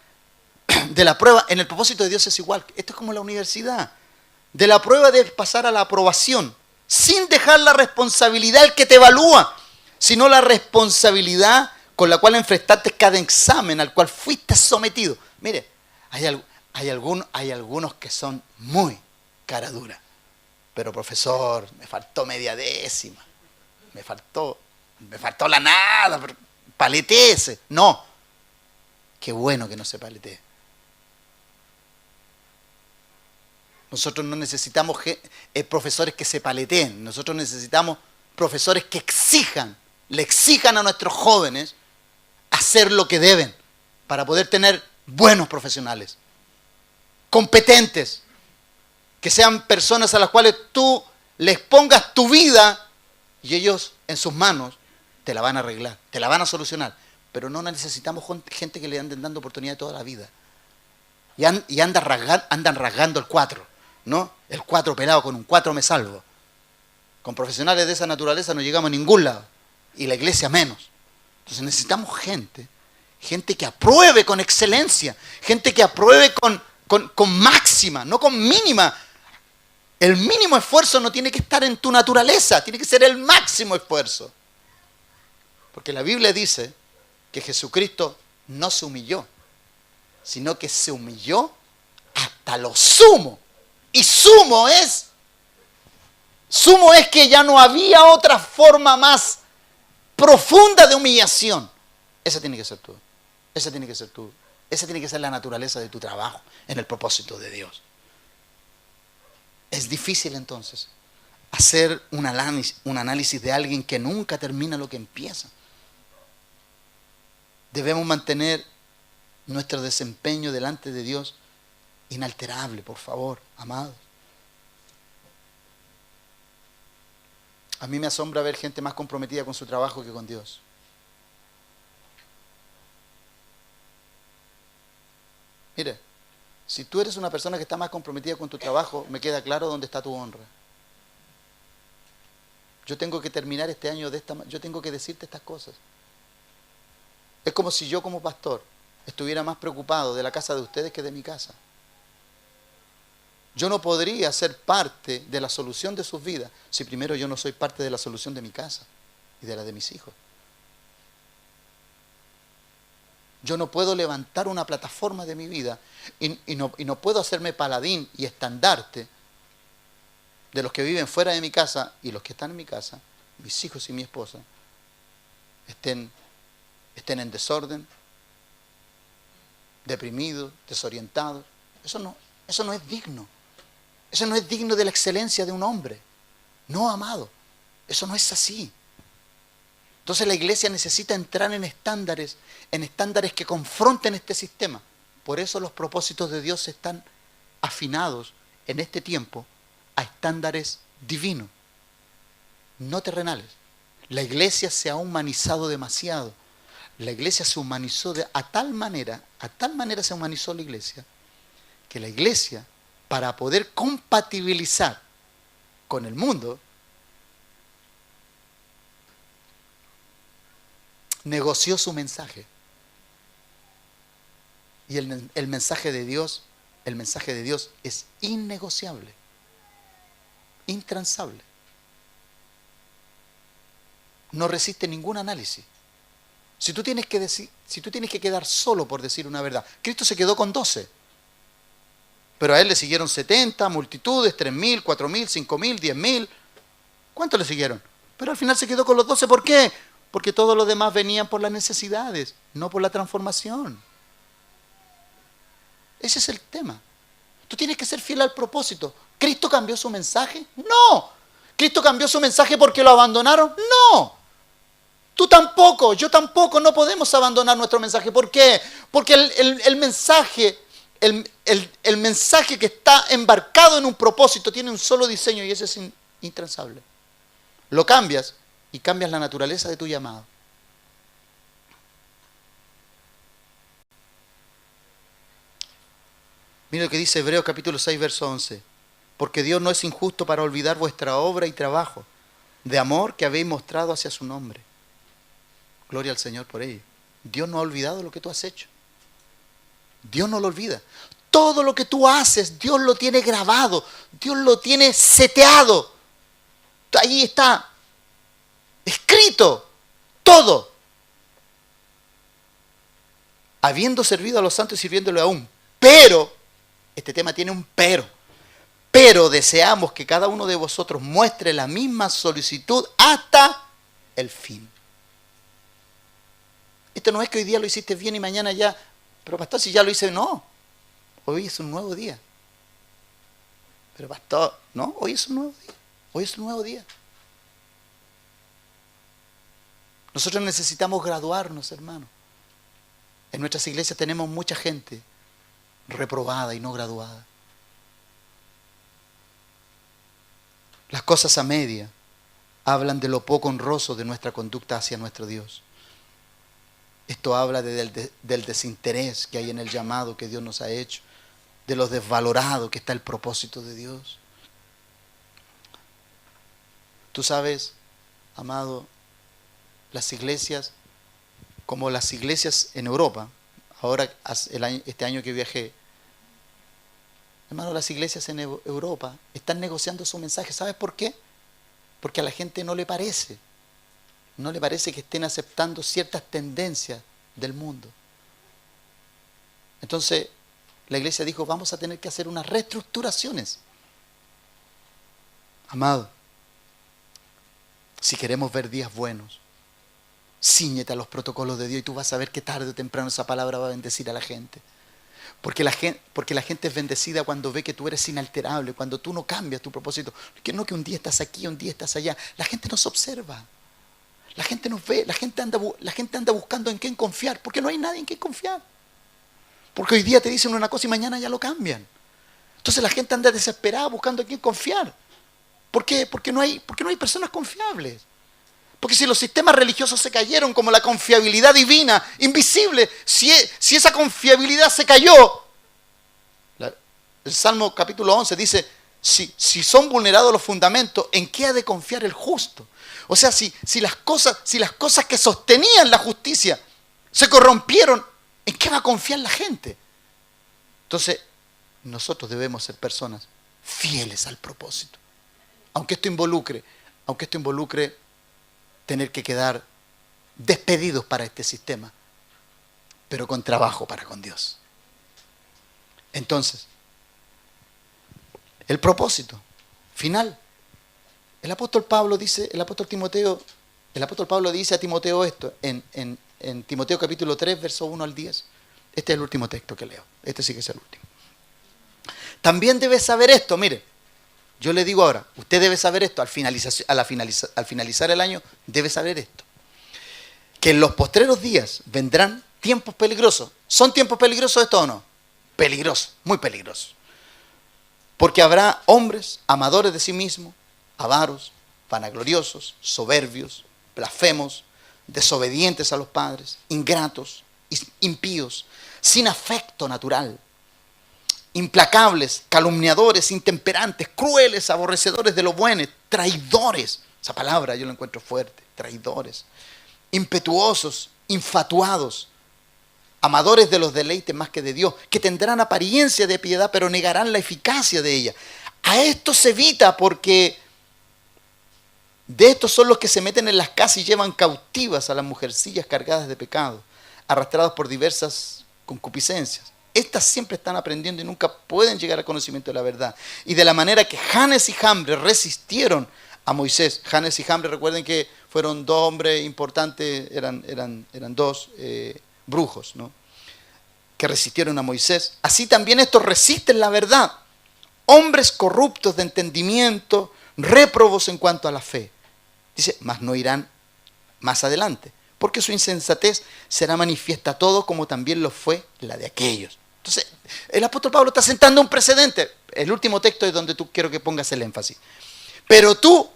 en el propósito de Dios es igual. Esto es como la universidad. De la prueba debes pasar a la aprobación, sin dejar la responsabilidad del que te evalúa, sino la responsabilidad con la cual enfrentaste cada examen al cual fuiste sometido. Mire, hay algunos que son muy cara dura. Pero profesor, me faltó media décima, me faltó la nada, paleteese. No, qué bueno que no se paletee. Nosotros no necesitamos profesores que se paleteen, nosotros necesitamos profesores que le exijan a nuestros jóvenes hacer lo que deben para poder tener buenos profesionales, competentes, que sean personas a las cuales tú les pongas tu vida y ellos en sus manos te la van a arreglar, te la van a solucionar. Pero no necesitamos gente que le anden dando oportunidad toda la vida. Y andan rasgando el 4, ¿no? El 4 pelado, con un 4 me salvo. Con profesionales de esa naturaleza no llegamos a ningún lado. Y la iglesia menos. Entonces necesitamos gente que apruebe con excelencia, gente que apruebe con máxima, no con mínima. El mínimo esfuerzo no tiene que estar en tu naturaleza, tiene que ser el máximo esfuerzo. Porque la Biblia dice que Jesucristo no se humilló, sino que se humilló hasta lo sumo. Y sumo es que ya no había otra forma más profunda de humillación. Esa tiene que ser tú. Esa tiene que ser tú. Esa tiene que ser la naturaleza de tu trabajo en el propósito de Dios. Es difícil entonces hacer un análisis de alguien que nunca termina lo que empieza. Debemos mantener nuestro desempeño delante de Dios inalterable, por favor, amados. A mí me asombra ver gente más comprometida con su trabajo que con Dios. Mire, si tú eres una persona que está más comprometida con tu trabajo, me queda claro dónde está tu honra. Yo tengo que terminar este año yo tengo que decirte estas cosas. Es como si yo como pastor estuviera más preocupado de la casa de ustedes que de mi casa. Yo no podría ser parte de la solución de sus vidas si primero yo no soy parte de la solución de mi casa y de la de mis hijos. Yo no puedo levantar una plataforma de mi vida y no puedo hacerme paladín y estandarte de los que viven fuera de mi casa y los que están en mi casa, mis hijos y mi esposa, estén en desorden, deprimidos, desorientados. Eso no es digno. Eso no es digno de la excelencia de un hombre. No, amado. Eso no es así. Entonces la iglesia necesita entrar en estándares que confronten este sistema. Por eso los propósitos de Dios están afinados en este tiempo a estándares divinos, no terrenales. La iglesia se ha humanizado demasiado. La iglesia se humanizó a tal manera se humanizó la iglesia, que la iglesia, para poder compatibilizar con el mundo, negoció su mensaje. Y el mensaje de Dios es innegociable, intransable. No resiste ningún análisis. Si tú tienes que quedar solo por decir una verdad, Cristo se quedó con 12. Pero a él le siguieron 70, multitudes, 3.000, 4.000, 5.000, 10.000. ¿Cuántos le siguieron? Pero al final se quedó con los 12. ¿Por qué? Porque todos los demás venían por las necesidades, no por la transformación. Ese es el tema. Tú tienes que ser fiel al propósito. ¿Cristo cambió su mensaje? No. ¿Cristo cambió su mensaje porque lo abandonaron? No. Tú tampoco, yo tampoco, no podemos abandonar nuestro mensaje. ¿Por qué? Porque el mensaje que está embarcado en un propósito tiene un solo diseño y ese es intransable. Lo cambias y cambias la naturaleza de tu llamado. Mira lo que dice Hebreos capítulo 6, verso 11. Porque Dios no es injusto para olvidar vuestra obra y trabajo de amor que habéis mostrado hacia su nombre. Gloria al Señor por ello. Dios no ha olvidado lo que tú has hecho. Dios no lo olvida. Todo lo que tú haces, Dios lo tiene grabado. Dios lo tiene seteado. Ahí está escrito todo. Habiendo servido a los santos y sirviéndole aún. Pero, este tema tiene un pero. Pero deseamos que cada uno de vosotros muestre la misma solicitud hasta el fin. Esto no es que hoy día lo hiciste bien y mañana ya, pero pastor, si ya lo hice, no. Hoy es un nuevo día. Pero pastor, no, hoy es un nuevo día. Hoy es un nuevo día. Nosotros necesitamos graduarnos, hermano. En nuestras iglesias tenemos mucha gente reprobada y no graduada. Las cosas a media hablan de lo poco honroso de nuestra conducta hacia nuestro Dios. Esto habla del desinterés que hay en el llamado que Dios nos ha hecho, de lo desvalorado que está el propósito de Dios. Tú sabes, amado, las iglesias, como las iglesias en Europa, ahora este año que viajé, hermano, las iglesias en Europa están negociando su mensaje. ¿Sabes por qué? Porque a la gente no le parece que estén aceptando ciertas tendencias del mundo. Entonces, la iglesia dijo, vamos a tener que hacer unas reestructuraciones. Amado, si queremos ver días buenos, cíñete a los protocolos de Dios y tú vas a ver que tarde o temprano esa palabra va a bendecir a la gente. Porque la gente es bendecida cuando ve que tú eres inalterable, cuando tú no cambias tu propósito. No que un día estás aquí, un día estás allá. La gente nos observa. La gente nos ve, la gente anda buscando en quién confiar, porque no hay nadie en quien confiar. Porque hoy día te dicen una cosa y mañana ya lo cambian. Entonces la gente anda desesperada buscando en quién confiar. ¿Por qué? Porque no hay personas confiables. Porque si los sistemas religiosos se cayeron, como la confiabilidad divina, invisible, si esa confiabilidad se cayó, el Salmo capítulo 11 dice, si son vulnerados los fundamentos, ¿en qué ha de confiar el justo? O sea, si las cosas que sostenían la justicia se corrompieron, ¿en qué va a confiar la gente? Entonces, nosotros debemos ser personas fieles al propósito. Aunque esto involucre tener que quedar despedidos para este sistema, pero con trabajo para con Dios. Entonces, el propósito final. El apóstol Pablo dice a Timoteo esto en Timoteo capítulo 3, verso 1 al 10. Este es el último texto que leo. Este sí que es el último. También debes saber esto, mire. Yo le digo ahora, usted debe saber esto, al finalizar el año, debe saber esto. Que en los postreros días vendrán tiempos peligrosos. ¿Son tiempos peligrosos esto o no? Peligrosos, muy peligrosos. Porque habrá hombres amadores de sí mismos, avaros, vanagloriosos, soberbios, blasfemos, desobedientes a los padres, ingratos, impíos, sin afecto natural, implacables, calumniadores, intemperantes, crueles, aborrecedores de lo bueno, traidores. Esa palabra yo la encuentro fuerte, traidores. Impetuosos, infatuados, amadores de los deleites más que de Dios, que tendrán apariencia de piedad, pero negarán la eficacia de ella. A esto se evita porque de estos son los que se meten en las casas y llevan cautivas a las mujercillas cargadas de pecado, arrastradas por diversas concupiscencias. Estas siempre están aprendiendo y nunca pueden llegar al conocimiento de la verdad. Y de la manera que Janes y Jambres resistieron a Moisés. Janes y Jambres, recuerden que fueron dos hombres importantes, eran dos brujos, ¿no?, que resistieron a Moisés. Así también estos resisten la verdad. Hombres corruptos de entendimiento, réprobos en cuanto a la fe. Dice, mas no irán más adelante, porque su insensatez será manifiesta a todos, como también lo fue la de aquellos. Entonces, el apóstol Pablo está sentando un precedente. El último texto es donde quiero que pongas el énfasis. Pero tú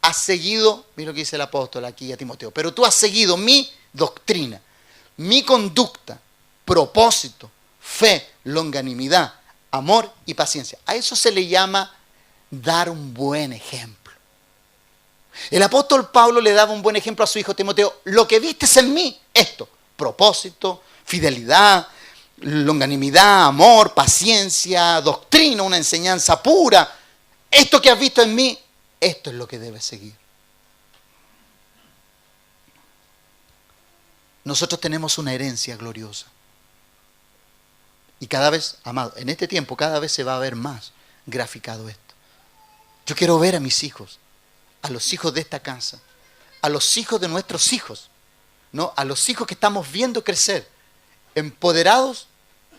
has seguido, mira lo que dice el apóstol aquí a Timoteo, pero tú has seguido mi doctrina, mi conducta, propósito, fe, longanimidad, amor y paciencia. A eso se le llama dar un buen ejemplo. El apóstol Pablo le daba un buen ejemplo a su hijo Timoteo. Lo que vistes en mí, esto, propósito, fidelidad, longanimidad, amor, paciencia, doctrina, una enseñanza pura. Esto que has visto en mí, esto es lo que debes seguir. Nosotros tenemos una herencia gloriosa. Y cada vez, amado, en este tiempo cada vez se va a ver más graficado esto. Yo quiero ver a mis hijos, a los hijos de esta casa, a los hijos de nuestros hijos, ¿no?, a los hijos que estamos viendo crecer, empoderados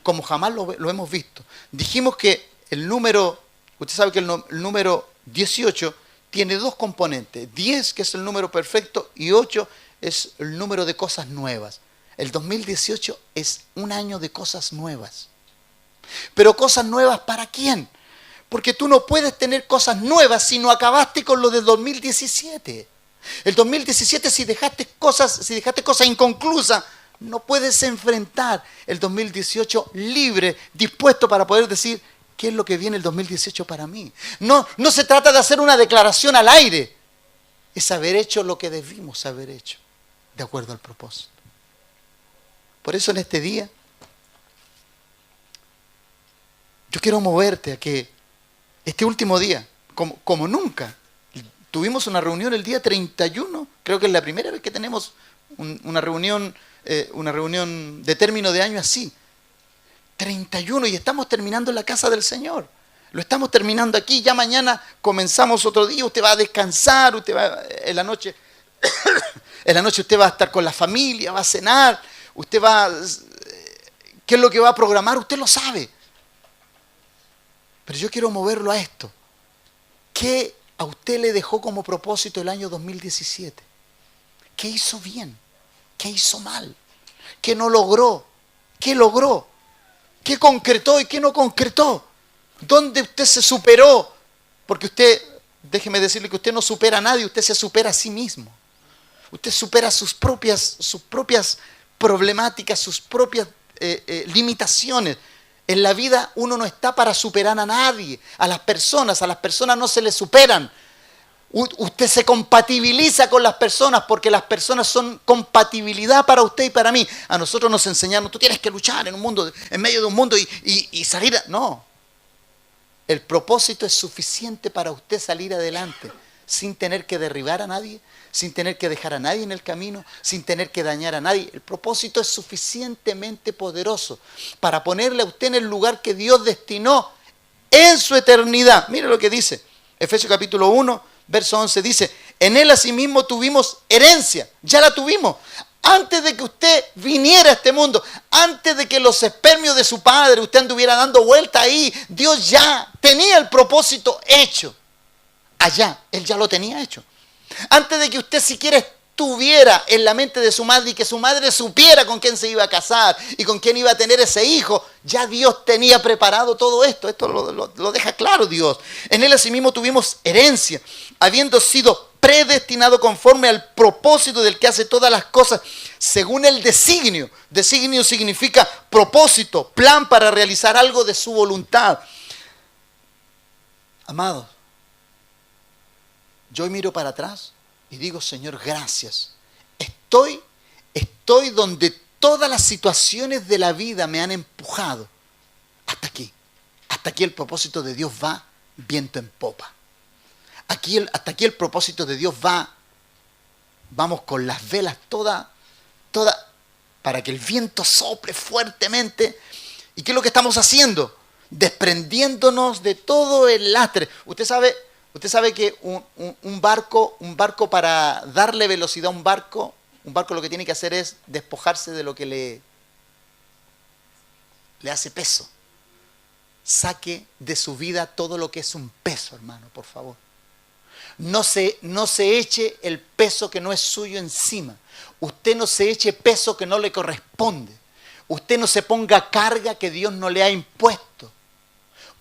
como jamás lo hemos visto. Dijimos que el número, usted sabe que el número 18 tiene dos componentes. 10, que es el número perfecto, y 8 es el número de cosas nuevas. El 2018 es un año de cosas nuevas. Pero cosas nuevas ¿para quién? Porque tú no puedes tener cosas nuevas si no acabaste con lo del 2017. El 2017 si dejaste cosas inconclusas, no puedes enfrentar el 2018 libre, dispuesto para poder decir qué es lo que viene el 2018 para mí. No se trata de hacer una declaración al aire. Es haber hecho lo que debimos haber hecho, de acuerdo al propósito. Por eso en este día, yo quiero moverte a que este último día, como nunca, tuvimos una reunión el día 31, creo que es la primera vez que tenemos una reunión de término de año así. 31, y estamos terminando en la casa del Señor. Lo estamos terminando aquí, ya mañana comenzamos otro día, usted va a descansar, usted va en la noche usted va a estar con la familia, va a cenar, usted ¿qué es lo que va a programar? Usted lo sabe. Pero yo quiero moverlo a esto. ¿Qué a usted le dejó como propósito el año 2017? ¿Qué hizo bien? ¿Qué hizo mal? ¿Qué no logró? ¿Qué logró? ¿Qué concretó y qué no concretó? ¿Dónde usted se superó? Porque usted, déjeme decirle que usted no supera a nadie, usted se supera a sí mismo. Usted supera sus propias problemáticas, sus propias limitaciones. En la vida uno no está para superar a nadie, a las personas no se les superan. Usted se compatibiliza con las personas porque las personas son compatibilidad para usted y para mí. A nosotros nos enseñaron, tú tienes que luchar en medio de un mundo y salir. No. El propósito es suficiente para usted salir adelante sin tener que derribar a nadie, sin tener que dejar a nadie en el camino, sin tener que dañar a nadie. El propósito es suficientemente poderoso para ponerle a usted en el lugar que Dios destinó en su eternidad. Mire lo que dice Efesios capítulo 1, verso 11, dice: en Él asimismo tuvimos herencia, ya la tuvimos. Antes de que usted viniera a este mundo, antes de que los espermios de su padre usted anduviera dando vuelta ahí, Dios ya tenía el propósito hecho. Allá, Él ya lo tenía hecho. Antes de que usted siquiera estuviera en la mente de su madre y que su madre supiera con quién se iba a casar y con quién iba a tener ese hijo, ya Dios tenía preparado todo esto. Esto lo deja claro Dios. En Él asimismo tuvimos herencia, habiendo sido predestinado conforme al propósito del que hace todas las cosas según el designio. Designio significa propósito, plan para realizar algo de su voluntad. Amados, yo miro para atrás y digo: Señor, gracias. Estoy donde todas las situaciones de la vida me han empujado. Hasta aquí. Hasta aquí el propósito de Dios va viento en popa. Hasta aquí el propósito de Dios va. Vamos con las velas todas, para que el viento sople fuertemente. ¿Y qué es lo que estamos haciendo? Desprendiéndonos de todo el lastre. Usted sabe que un barco para darle velocidad a un barco lo que tiene que hacer es despojarse de lo que le hace peso. Saque de su vida todo lo que es un peso, hermano, por favor. No se eche el peso que no es suyo encima. Usted no se eche peso que no le corresponde. Usted no se ponga carga que Dios no le ha impuesto.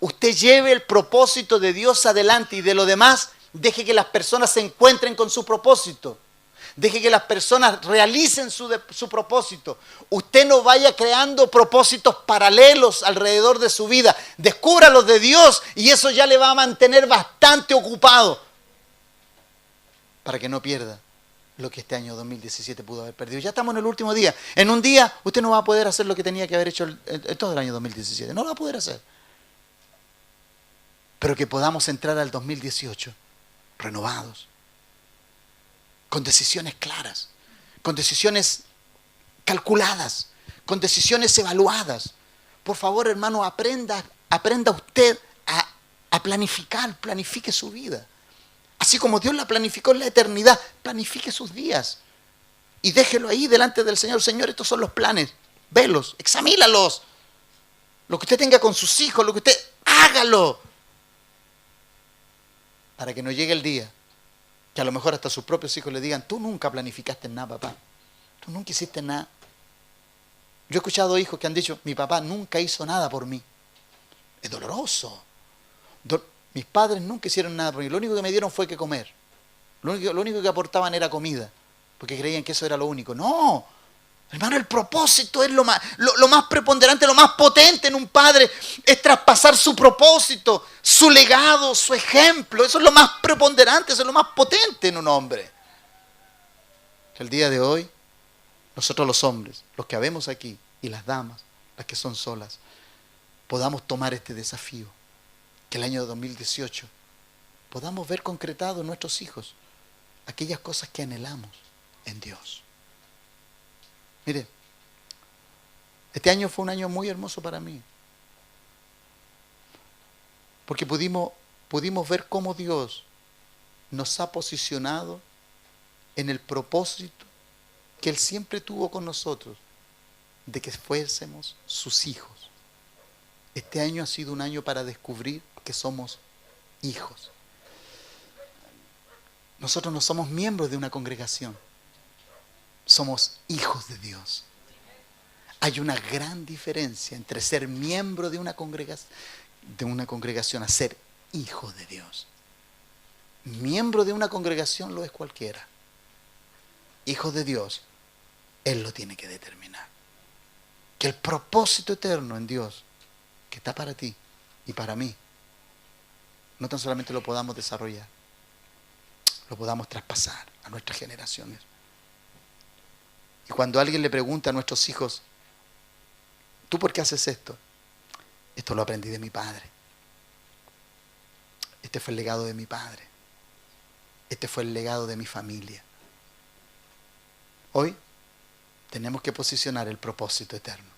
Usted lleve el propósito de Dios adelante y de lo demás, deje que las personas se encuentren con su propósito. Deje que las personas realicen su propósito. Usted no vaya creando propósitos paralelos alrededor de su vida. Descubra los de Dios y eso ya le va a mantener bastante ocupado para que no pierda lo que este año 2017 pudo haber perdido. Ya estamos en el último día. En un día usted no va a poder hacer lo que tenía que haber hecho en todo el año 2017. No lo va a poder hacer. Pero que podamos entrar al 2018 renovados, con decisiones claras, con decisiones calculadas, con decisiones evaluadas. Por favor, hermano, aprenda usted a planificar, planifique su vida. Así como Dios la planificó en la eternidad, planifique sus días y déjelo ahí delante del Señor. Señor, estos son los planes, velos, examínalos. Lo que usted tenga con sus hijos, lo que usted, hágalo. Para que no llegue el día que a lo mejor hasta sus propios hijos le digan: tú nunca planificaste nada, papá. Tú nunca hiciste nada. Yo he escuchado hijos que han dicho: mi papá nunca hizo nada por mí. Es doloroso. Mis padres nunca hicieron nada por mí. Lo único que me dieron fue que comer. Lo único que aportaban era comida. Porque creían que eso era lo único. No. Hermano, el propósito es lo más preponderante, lo más potente en un padre. Es traspasar su propósito, su legado, su ejemplo. Eso es lo más preponderante, eso es lo más potente en un hombre. Que el día de hoy, nosotros los hombres, los que habemos aquí, y las damas, las que son solas, podamos tomar este desafío. Que el año 2018 podamos ver concretado en nuestros hijos aquellas cosas que anhelamos en Dios. Mire, este año fue un año muy hermoso para mí. Porque pudimos ver cómo Dios nos ha posicionado en el propósito que Él siempre tuvo con nosotros, de que fuésemos sus hijos. Este año ha sido un año para descubrir que somos hijos. Nosotros no somos miembros de una congregación. Somos hijos de Dios. Hay una gran diferencia entre ser miembro de una congregación a ser hijo de Dios. Miembro de una congregación lo es cualquiera. Hijo de Dios, Él lo tiene que determinar. Que el propósito eterno en Dios, que está para ti y para mí, no tan solamente lo podamos desarrollar, lo podamos traspasar a nuestras generaciones. Y cuando alguien le pregunta a nuestros hijos: ¿tú por qué haces esto? Esto lo aprendí de mi padre. Este fue el legado de mi padre. Este fue el legado de mi familia. Hoy tenemos que posicionar el propósito eterno.